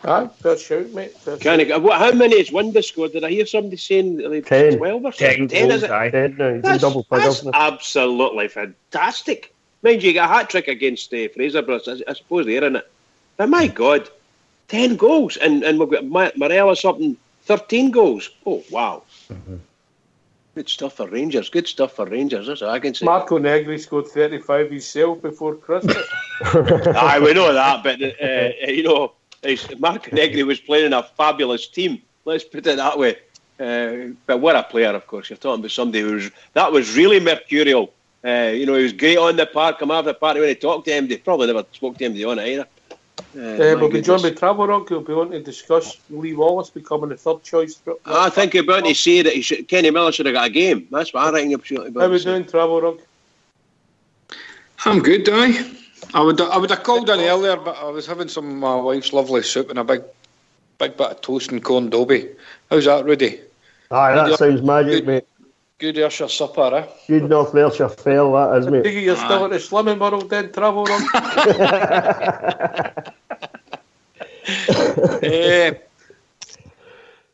Aye, fair shout, mate. How many has Windass scored? Did I hear somebody saying 10. 12 or 10 10 is it? 10 now. He's double figures. That's absolutely fantastic. Mind you, got a hat-trick against Fraserburgh. I suppose they're in it. But my God, 10 goals. And we've got Morelos up in 13 goals. Oh, wow. Mm-hmm. Good stuff for Rangers. That's all I can say. Marco Negri scored 35 himself before Christmas. Aye, we know that, but, you know, Marco Negri was playing in a fabulous team. Let's put it that way. But what a player, of course. You're talking about somebody that was really mercurial. You know, he was great on the park. Come out of the party when he talked to him. They probably never spoke to him on it either. We'll be joined by Travel Rock, who'll be on to discuss Lee Wallace becoming the third choice. I think you're about to say that Kenny Miller should have got a game. That's what I reckon you're about. How are we doing, Travel Rock? I'm good, aye. I would have called in earlier, but I was having some of my wife's lovely soup and a big bit of toast and corn dobby. How's that, Rudy? Aye, that sounds magic, mate. Good Ayrshire supper, eh? Good North Ayrshire fell, that is, mate. You're still at the Slimming World then, Travel Rock?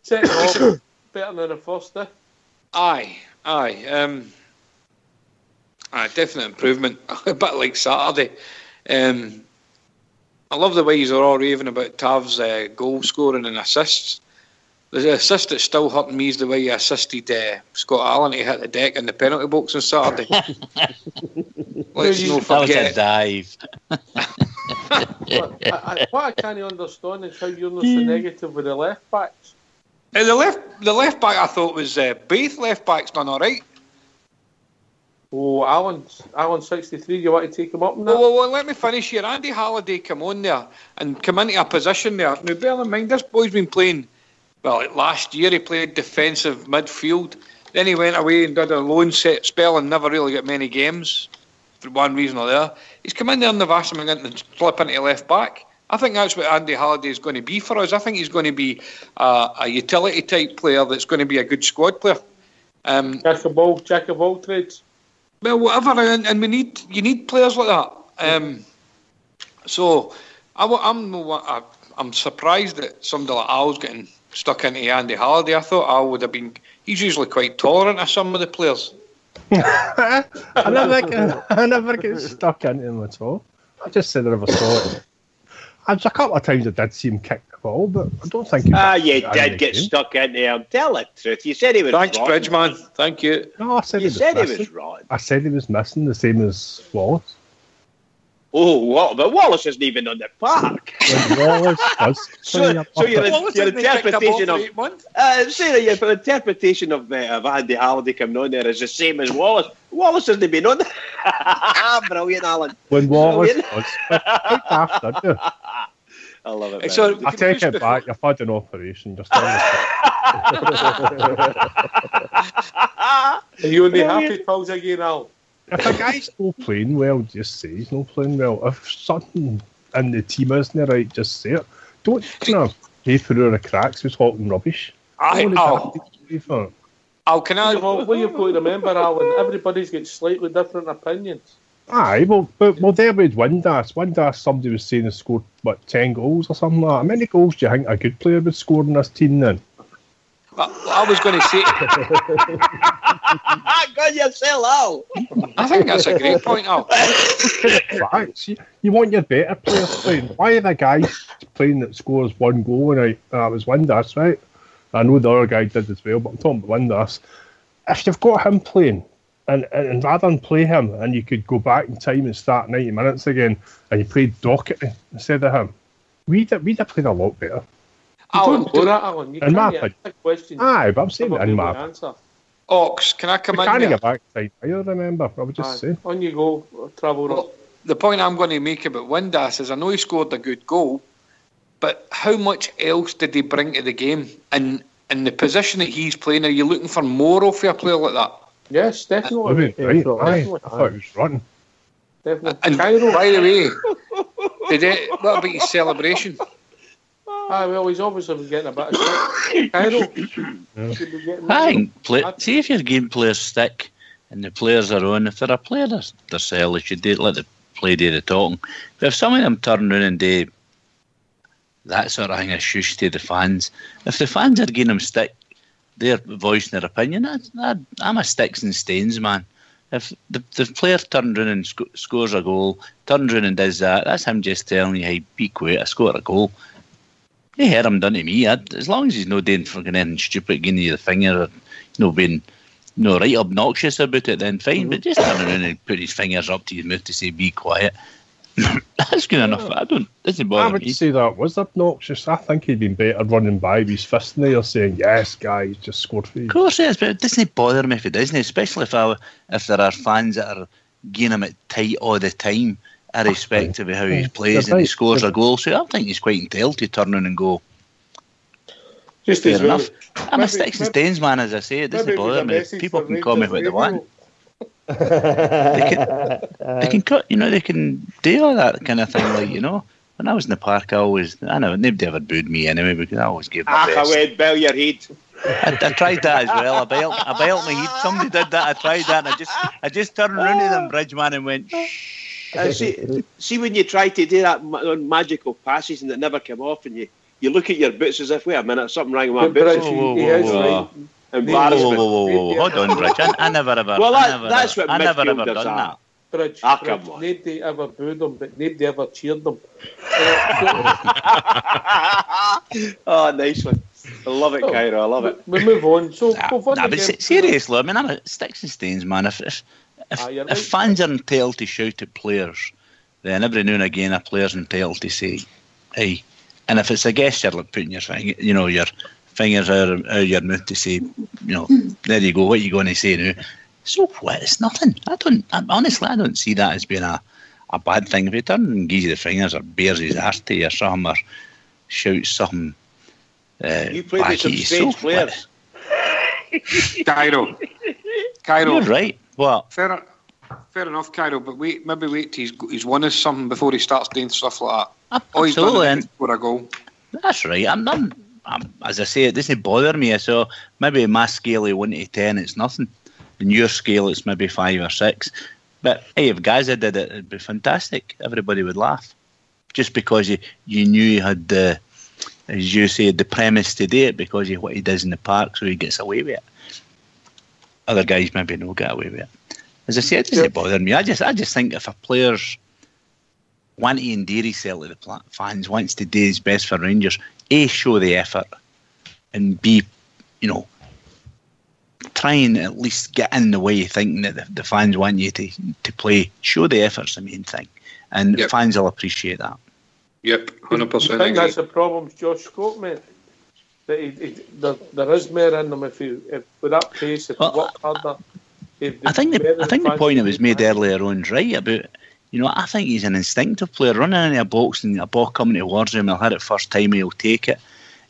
Second half, better than the first, eh? Aye. Definite improvement. A bit like Saturday. I love the way you're all raving about Tav's goal scoring and assists. The assist that's still hurting me is the way he assisted Scott Allen to hit the deck in the penalty box on Saturday. Let's not forget. That was a dive. What I can't understand is how you're not so negative with the left backs. The left back I thought was both left backs done all right. Oh, Alan 63, you want to take him up now? Well, let me finish here. Andy Halliday come on there and come into a position there. Now, bear in mind, this boy's been playing, well, last year he played defensive midfield. Then he went away and did a loan set spell and never really got many games for one reason or the other. He's come in there in the vast amount and flip into left back. I think that's what Andy Halliday is going to be for us. I think he's going to be a utility type player that's going to be a good squad player. Jack of all trades. Well, whatever, and you need players like that. So I'm surprised that somebody like Al's getting stuck into Andy Halliday. I thought Al would have been. He's usually quite tolerant of some of the players. I never get stuck into him at all. I just said I never saw it. There's a couple of times I did see him kick the ball, but I don't think. You did get stuck into him. Tell the truth. You said he was. Thanks, wrong. Bridgeman. Thank you. No, I said he was wrong. I said he was missing the same as Wallace. Oh, what? But Wallace isn't even on the park. Wallace was. So your interpretation of your interpretation of Andy Halliday coming on there is the same as Wallace. Wallace hasn't been on there. Brilliant, Alan. When Wallace was after, didn't you? I love it. So I take it back. You've had an operation. Just Are you on the happy pals again, Al? If a guy's not playing well, just say he's not playing well. If something in the team isn't right, just say it. Don't kind of pay through the cracks with talking rubbish. Al, can I? Well, you've got to remember, Alan, everybody's got slightly different opinions. Aye, well, there with Windass, somebody was saying he scored, 10 goals or something like that. How many goals do you think a good player would score in this team then? I was going to say... God, yourself, Al. I think that's a great point, Al. Facts. You want your better players playing. Why are the guys playing that scores one goal and that was Windass, right? I know the other guy did as well, but I'm talking about Windass. If you've got him playing, and rather than play him, and you could go back in time and start 90 minutes again, and you played Doherty instead of him, we'd have played a lot better. Alan, you can't get a question. Aye, but I'm saying it in my answer. Ox, can I come in can't there? Get back to I remember. I would just say. On you go, Travel Rock. The point I'm going to make about Windass is I know he scored a good goal, but how much else did he bring to the game? And in the position that he's playing, are you looking for more of a player like that? Yes, definitely. I thought he was running. Definitely. And by the way, what about his celebration? Well, he's obviously getting a bit of I think, see if your game players stick and the players are on, if they're a player, they're selling, you should let the play do the talking. But if some of them turn around and do that sort of thing, a shush to the fans, if the fans are giving them stick, they're voicing their opinion, I'm a sticks and stains man. If the player turns around and scores a goal, turns around and does that, that's him just telling you, hey, be quiet, I scored a goal. They heard him done to me. As long as he's not doing fucking anything stupid, giving you the finger, or being right obnoxious about it, then fine. But just turn around and put his fingers up to his mouth to say, be quiet. That's good enough. Doesn't bother me. I would say that was obnoxious. I think he'd been better running by with his fist in the air saying, yes, guys, just scored for you. Of course it is, but it doesn't bother me if it doesn't, especially if there are fans that are giving him it tight all the time. irrespective of how he plays and he scores a goal. So I think he's quite entitled to turn in and go. Just fair as enough. well. I'm a sticks and stains man, as I say. It doesn't bother me. People can call me what they want. They can cut, they can do all that kind of thing, When I was in the park, nobody ever booed me anyway because I always gave my best. I went bell your head. I tried that as well. I belt my head. Somebody did that. I tried that, and I just turned around to them bridgeman and went. See when you try to do that on magical passes and it never came off, and you look at your boots as if, wait a minute, something wrong with my boots. Embarrassment. Whoa. Hold on, Bridge. I never ever. Well, that's what midfielders done that. Bridge, nobody ever booed them, but nobody ever cheered them. Oh, nice one. I love it, Cairo. I love it. We move on. So, but seriously, I mean, I'm a sticks and stains man. If fans are entitled to shout at players, then every now and again a player's entitled to say, "Hey," and if it's a gesture like putting your your fingers out your mouth to say, there you go, what are you going to say now? So what? It's nothing. Honestly, I don't see that as being a bad thing. If he turns and gives you the fingers or bears his arse to you or something or shouts something. You played with some strange players. Cairo. You're right. What? Fair enough, Cairo, but maybe wait till he's won us something before he starts doing stuff like that. Absolutely. For a goal. That's right. I'm as I say, it doesn't bother me. So maybe my scale of 1 to 10, it's nothing. In your scale, it's maybe 5 or 6. But hey, if Gaza did it, it'd be fantastic. Everybody would laugh. Just because you knew he had the, as you say, the premise to do it because of what he does in the park, so he gets away with it. Other guys maybe don't get away with it. As I say, it doesn't bother me. I just think if a player's want to endear himself to the fans, wants to do his best for Rangers, A, show the effort, and B, try and at least get in the way of thinking that the fans want you to play. Show the effort's the main thing, and fans will appreciate that. Yep, 100%. I think that's the problem Josh Scott made. That there is more in them if with that pace, if you work harder. I think the point that was made earlier on is right about, I think he's an instinctive player running into a box and a ball coming towards him. He'll hit it first time, he'll take it.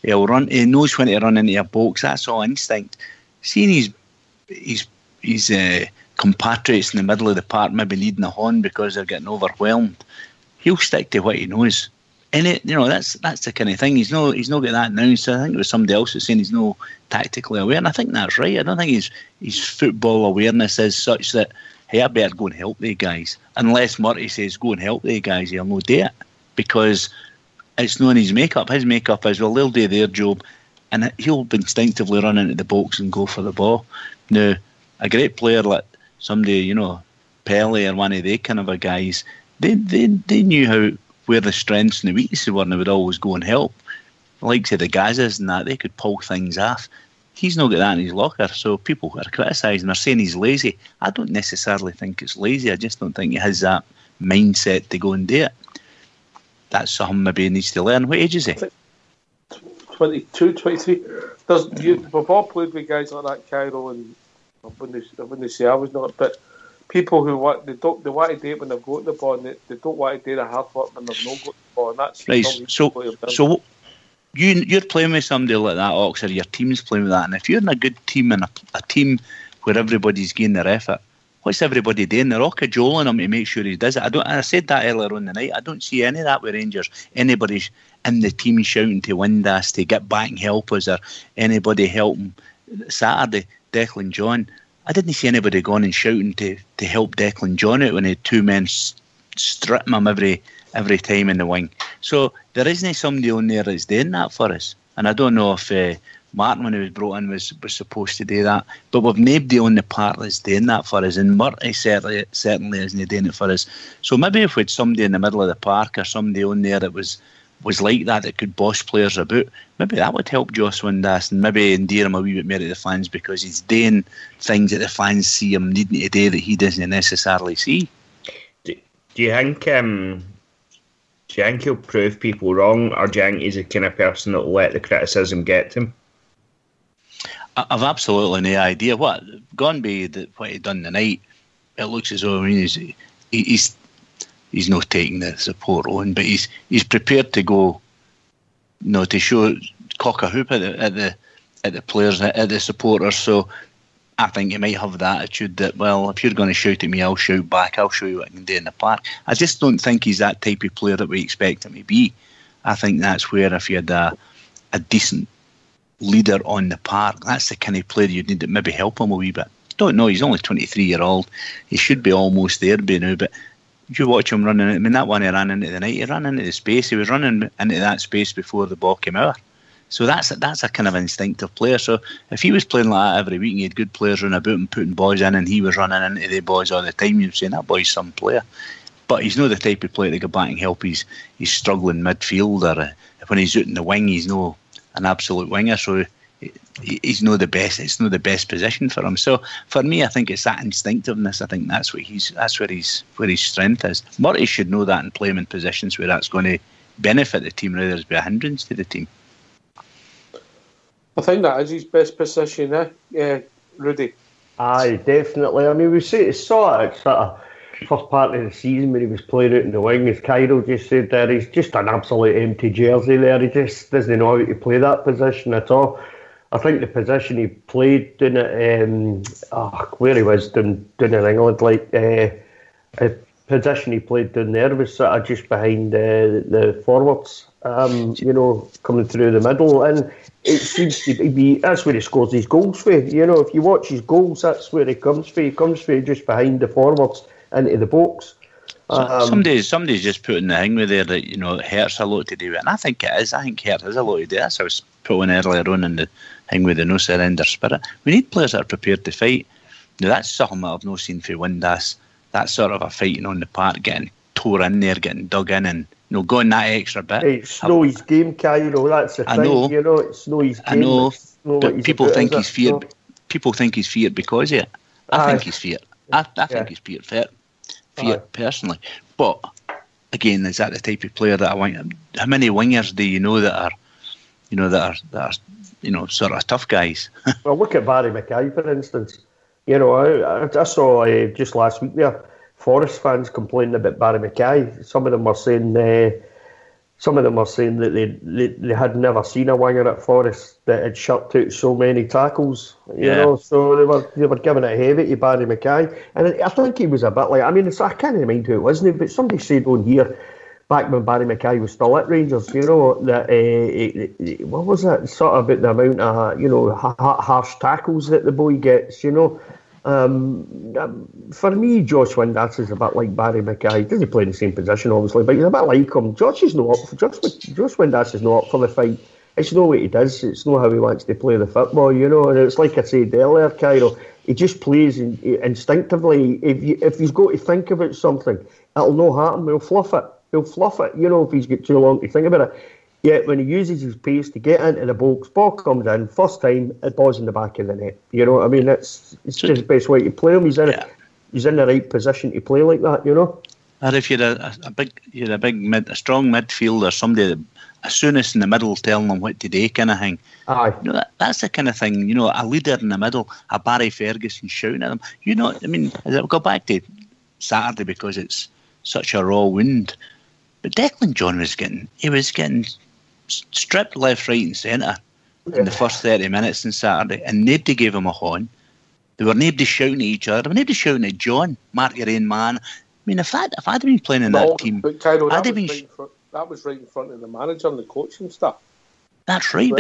He'll run. He knows when to run into a box. That's all instinct. Seeing his compatriots in the middle of the park maybe leading a horn because they're getting overwhelmed, he'll stick to what he knows. And that's the kind of thing. He's not got that now. So I think it was somebody else who was saying he's no tactically aware, and I think that's right. I don't think his football awareness is such that, hey, I better go and help the guys. Unless Murty says go and help the guys, he'll no do it because it's not in his makeup. His makeup is, well, they'll do their job, and he'll instinctively run into the box and go for the ball. Now, a great player like somebody, Pele or one of they kind of guys, they knew where the strengths and the weaknesses were, and they would always go and help. Like, say, the Gazas and that, they could pull things off. He's not got that in his locker, so people are criticising, they're saying he's lazy. I don't necessarily think it's lazy, I just don't think he has that mindset to go and do it. That's something maybe he needs to learn. What age is he? 22, 23. We've all played with guys like that, Cairo, and I wouldn't say I was not, but people who want to do it when they've got the ball, and they don't want to do the hard work when they've not got the ball, and that's right. So you're playing with somebody like that, Ox, or your team's playing with that, and if you're in a good team and a team where everybody's giving their effort, what's everybody doing? They're all cajoling him to make sure he does it. I said that earlier on the night. I don't see any of that with Rangers. Anybody's in the team shouting to Windass to get back and help us, or anybody helping. Saturday, Declan John, I didn't see anybody going and shouting to help Declan John out when he had two men stripping him every time in the wing. So there isn't somebody on there that's doing that for us. And I don't know if Martin, when he was brought in, was supposed to do that. But we've nobody on the part that's doing that for us. And Murty certainly isn't doing it for us. So maybe if we had somebody in the middle of the park or somebody on there that was like that could boss players about, maybe that would help Joss Windass and maybe endear him a wee bit more to the fans because he's doing things that the fans see him needing to do that he doesn't necessarily see. Do you think he'll prove people wrong, or do you think he's the kind of person that will let the criticism get to him? I've absolutely no idea. What he done tonight, it looks as though he's he's not taking the support on, but he's prepared to go, to show cock a hoop at the players, at the supporters. So I think he might have the attitude that, well, if you're going to shout at me, I'll shout back. I'll show you what I can do in the park. I just don't think he's that type of player that we expect him to be. I think that's where if you had a decent leader on the park, that's the kind of player you'd need to maybe help him a wee bit. Don't know, he's only 23-year-old. He should be almost there by now, but if you watch him running, I mean, that one he ran into the night, he ran into the space. He was running into that space before the ball came out. So that's a kind of instinctive player. So if he was playing like that every week and he had good players running about and putting boys in and he was running into the boys all the time, you'd say that boy's some player. But he's not the type of player to go back and help his struggling midfielder. When he's out in the wing, he's no an absolute winger, so he's not the best. It's not the best position for him. So for me, I think it's that instinctiveness. I think that's where his strength is. Murray should know that and play him in positions where that's going to benefit the team rather than be a hindrance to the team. I think that is his best position, Rudy? Aye, definitely. I mean, we saw it sort of first part of the season when he was playing out in the wing, as Kyle just said there, he's just an absolute empty jersey there. He just doesn't know how to play that position at all. I think the position he played down at, where he was down in England, a position he played down there was sort of just behind the forwards, coming through the middle, and it seems to be that's where he scores his goals for. If you watch his goals, that's where he comes for. He comes for just behind the forwards into the box. Somebody's just putting the thing with there that it hurts a lot to do it, and I think it is. I think hurt has a lot to do. That's how I was putting earlier on in the thing with the no surrender spirit. We need players that are prepared to fight. Now that's something that I've not seen for Windass. That sort of a fighting on the park, getting tore in there, getting dug in, and going that extra bit. It's no his game, Cairo. That's the thing. It's no his game. I know, but people think he's feared. People think he's feared because of it. I think he's feared. I think he's feared personally. But again, is that the type of player that I want? How many wingers do you know that are, sort of tough guys? Well, look at Barry Mackay, for instance. I saw just last week there, Forest fans complaining about Barry Mackay. Some of them were saying that they had never seen a winger at Forest that had shut out so many tackles. So they were giving it heavy to Barry Mackay, and I think he was a bit like. I mean, I can't mind who it was, but somebody said on here back when Barry Mackay was still at Rangers, that what was that sort of about the amount of harsh tackles that the boy gets, For me, Josh Windass is a bit like Barry Mackay. He doesn't play in the same position, obviously, but he's a bit like him. Josh Windass is not up for the fight. It's not what he does. It's not how he wants to play the football, And it's like I said earlier, Cairo. He just plays instinctively. If he's got to think about something, it'll not happen. He'll fluff it. If he's got too long to think about it. Yet when he uses his pace to get into the box, ball comes in, first time, it ball's in the back of the net. You know what I mean? It's just the best way to play him. He's in the right position to play like that, And if you're a strong midfielder, somebody that as soon as in the middle telling them what to do, kind of thing. Aye. That's the kind of thing. A leader in the middle, a Barry Ferguson shouting at them. I mean, I'll go back to Saturday because it's such a raw wound. But Declan John was getting stripped left, right, and centre in the first 30 minutes on Saturday, and nobody gave him a horn. There were nobody shouting at each other. There were nobody shouting at John, mark your own man. I mean, if I'd been playing in that team, but Cairo, that was right in front of the manager and the coaching staff. That's right,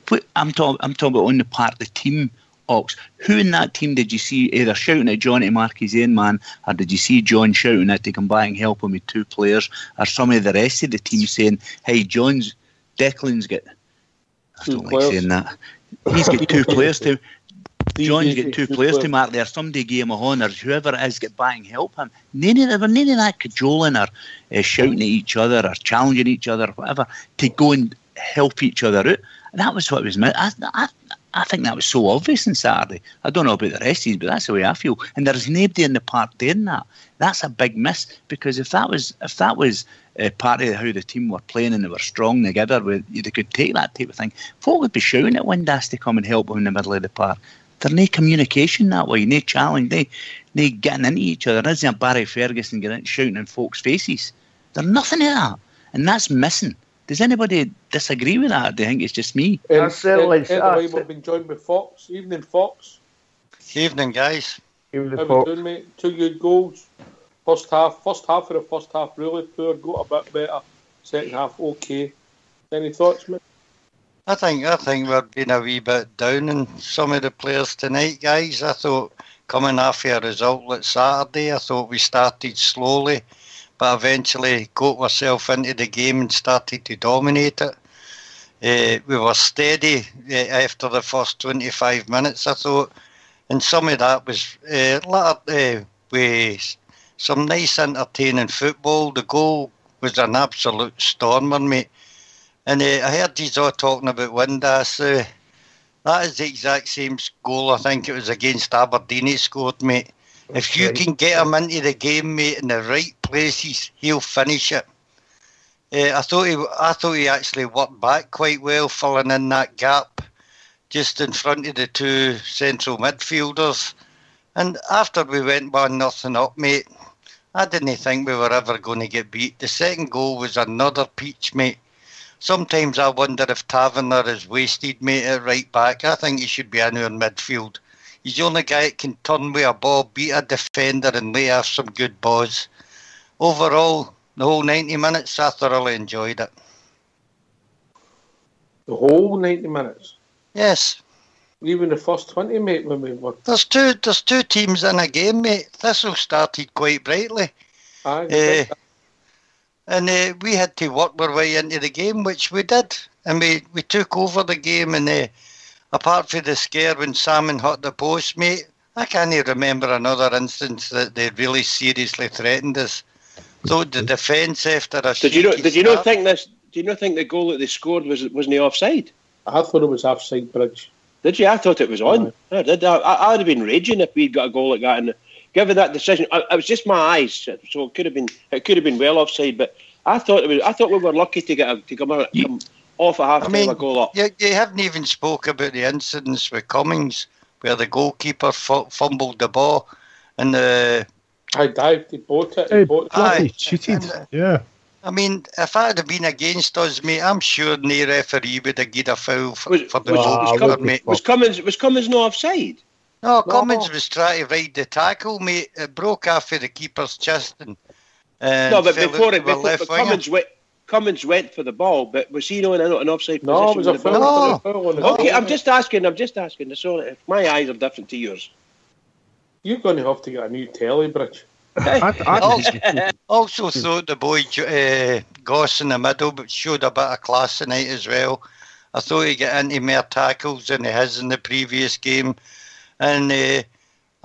but I'm talking about on the part, the team. Ox, who in that team did you see either shouting at John to mark his own man, or did you see John shouting at to come back and help him with two players, or some of the rest of the team saying, hey, Declan's got, I don't like saying that, he's got two players to, John's got two players to mark there, somebody gave him a horn, or whoever it is, get back and help him. None of that cajoling or shouting at each other or challenging each other or whatever to go and help each other out. And that was what was I think that was so obvious on Saturday. I don't know about the rest of you, but that's the way I feel. And there's nobody in the park doing that. That's a big miss, because if that was part of how the team were playing and they were strong together, they could take that type of thing. Folk would be shouting at Windass to come and help them in the middle of the park. There's no communication that way, no challenge, no getting into each other. There isn't Barry Ferguson getting shouting in folks' faces. There's nothing of that, and that's missing. Does anybody disagree with that? Or do you think it's just me? Anyway, we've been joined by Fox. Evening, Fox. Evening, guys. Evening, How Fox. we doing, mate? 2 good goals. First half of the first half really poor. Got a bit better. Second half okay. Any thoughts, mate? I think we've been a wee bit down in some of the players tonight, guys. I thought coming after a result like Saturday, I thought we started slowly, but eventually got ourselves into the game and started to dominate it. We were steady after the first 25 minutes, I thought, and some of that was with some nice entertaining football. The goal was an absolute stormer, mate. And I heard these all talking about Windass. That is the exact same goal. I think it was against Aberdeen he scored, mate. If you can get him into the game, mate, in the right places, he'll finish it. I thought he actually worked back quite well, filling in that gap just in front of the two central midfielders. And after we went 1-0 up, mate, I didn't think we were ever going to get beat. The second goal was another peach, mate. Sometimes I wonder if Taverner is wasted, mate, at right back. I think he should be in our midfield. He's the only guy that can turn with a ball, beat a defender and lay off some good balls. Overall, the whole 90 minutes, I thoroughly enjoyed it. The whole 90 minutes? Yes. Even the first 20, mate, when we were... There's two teams in a game, mate. Thistle started quite brightly. Aye, and we had to work our way into the game, which we did. And we took over the game, and apart from the scare when Salmon hit the post, mate, I can't remember another instance that they really seriously threatened us. So the defence after a Did you not think the goal that they scored wasn't offside? I thought it was offside, Bridge. Did you? I thought it was on. I did. I'd have been raging if we'd got a goal like that. And given that decision, it was just my eyes, so it could have been well offside. But I thought we were lucky to come off a half time a goal up. You haven't even spoke about the incidents with Cummings where the goalkeeper fumbled the ball and I dived. He bought it. He cheated. Yeah. I mean, if that had been against us, mate, I'm sure no referee would have given a foul for the goalkeeper, mate. Was Cummins not offside? No, Cummins was trying to ride the tackle, mate. It broke off of the keeper's chest and no, but before Cummins went for the ball, but was he not in an offside position? No, it was a foul. Okay, I'm just asking. So if my eyes are different to yours. You're going to have to get a new telly, Bridge. Also thought the boy Goss in the middle but showed a bit of class tonight as well. I thought he got into more tackles than he has in the previous game. And I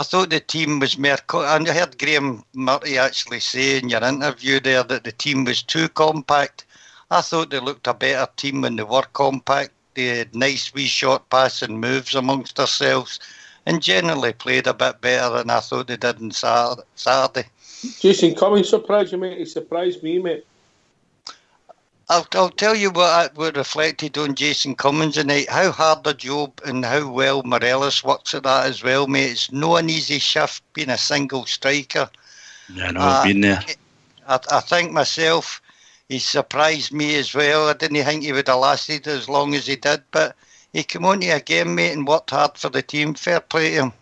thought the team was more... And I heard Graham Murray actually say in your interview there that the team was too compact. I thought they looked a better team when they were compact. They had nice wee short passing moves amongst themselves and generally played a bit better than I thought they did on Saturday. Jason Cummings surprised you, mate? He surprised me, mate. I'll tell you what reflected on Jason Cummings tonight, how hard a job and how well Morelos works at that as well, mate. It's no an easy shift being a single striker. Yeah, no, I've been there. I think myself, he surprised me as well. I didn't think he would have lasted as long as he did, but he came on here again, mate, and worked hard for the team. Fair play to him.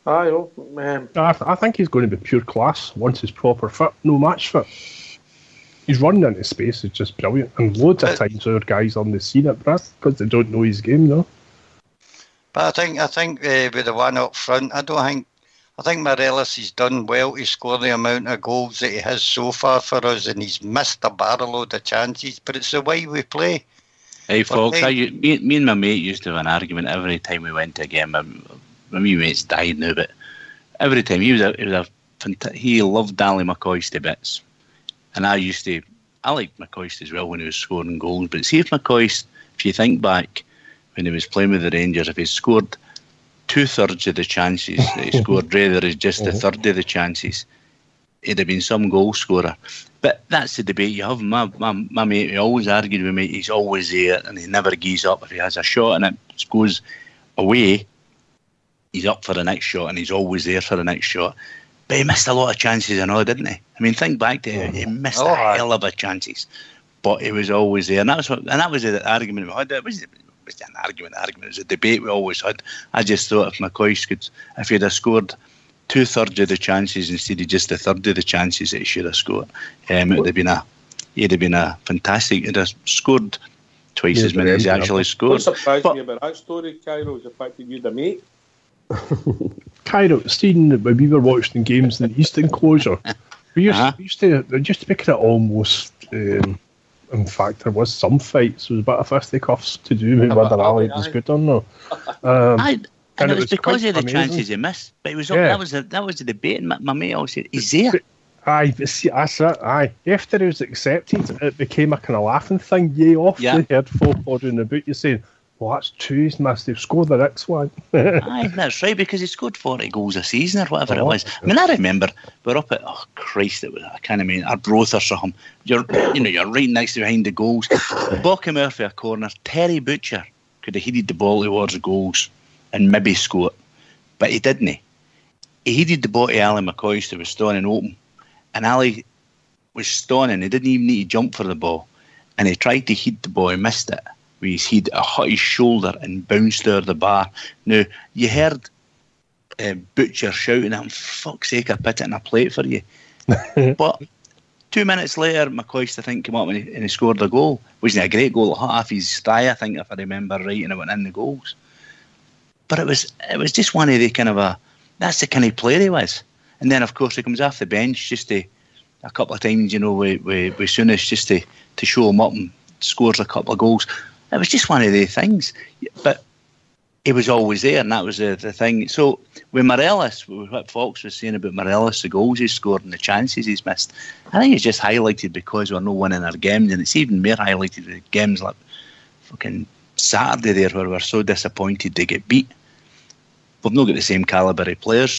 I think he's going to be pure class once he's proper fit, no match fit. He's running into space, it's just brilliant. And loads of times our guys on the scene at Brest because they don't know his game, though. But I think with the one up front, I think Morelos has done well to score the amount of goals that he has so far for us, and he's missed a barrel load of chances. But it's the way we play. Hey, folks, me and my mate used to have an argument every time we went to a game. My mate's died now, but every time he loved Dally McCoist to bits, and I liked McCoist as well when he was scoring goals. But see if McCoist, if you think back when he was playing with the Rangers, if he scored 2/3 of the chances that he scored rather as just a third of the chances, he'd have been some goal scorer. But that's the debate you have. My mate, he always argued with me, he's always there and he never gives up. If he has a shot and it goes away, he's up for the next shot and he's always there for the next shot. But he missed a lot of chances and all, didn't he? I mean, think back to it, he missed a hell of a chances, but he was always there. And that was the argument we had. It wasn't an argument. It was a debate we always had. I just thought if McCoist could, if he'd have scored 2/3 of the chances instead of just 1/3 of the chances that he should have scored, he'd have been a fantastic. He'd have scored twice as many as he actually scored. What surprised me about that story, Cairo, is the fact that you'd a mate. Cairo, Stephen, when we were watching games in the East Enclosure, we used to be kind of almost. In fact, there was some fights. There was a bit of fisticuffs to do with whether Ali was good or not. And it was because of the chances he missed. But it was that was the debate. And my mate always said, "He's there." Aye, but see, that's it. Aye, after it was accepted, it became a kind of laughing thing. You heard folk ordering the boot. You saying, "Well, that's two he's missed. They've scored the next one." Aye, that's right, because he scored 40 goals a season or whatever it was. I mean, I remember we're up at Christ, it was I can't mean Arbroath or something. You're right next to behind the goals. Bocky Murphy a corner. Terry Butcher could have headed the ball towards the goals and maybe scored, but he didn't. He headed the ball to Ali McCoist, who was standing open, and Ali was standing. He didn't even need to jump for the ball, and he tried to head the ball. He missed it. His head hit his shoulder and bounced out of the bar. Now, you heard Butcher shouting at him, "For fuck's sake, I put it in a plate for you." But 2 minutes later, McCoist, I think, came up and he scored a goal. Wasn't it a great goal? It hit off his thigh, I think, if I remember right, and it went in the goals. But it was just one of the kind of that's the kind of player he was. And then, of course, he comes off the bench just a couple of times, with Souness, just to show him up and scores a couple of goals. It was just one of the things, but he was always there, and that was the thing. So with Morelos, what Fox was saying about Morelos, the goals he's scored and the chances he's missed, I think it's just highlighted because we're not winning our games, and it's even more highlighted with games like fucking Saturday there, where we're so disappointed to get beat. We've not got the same calibre of players.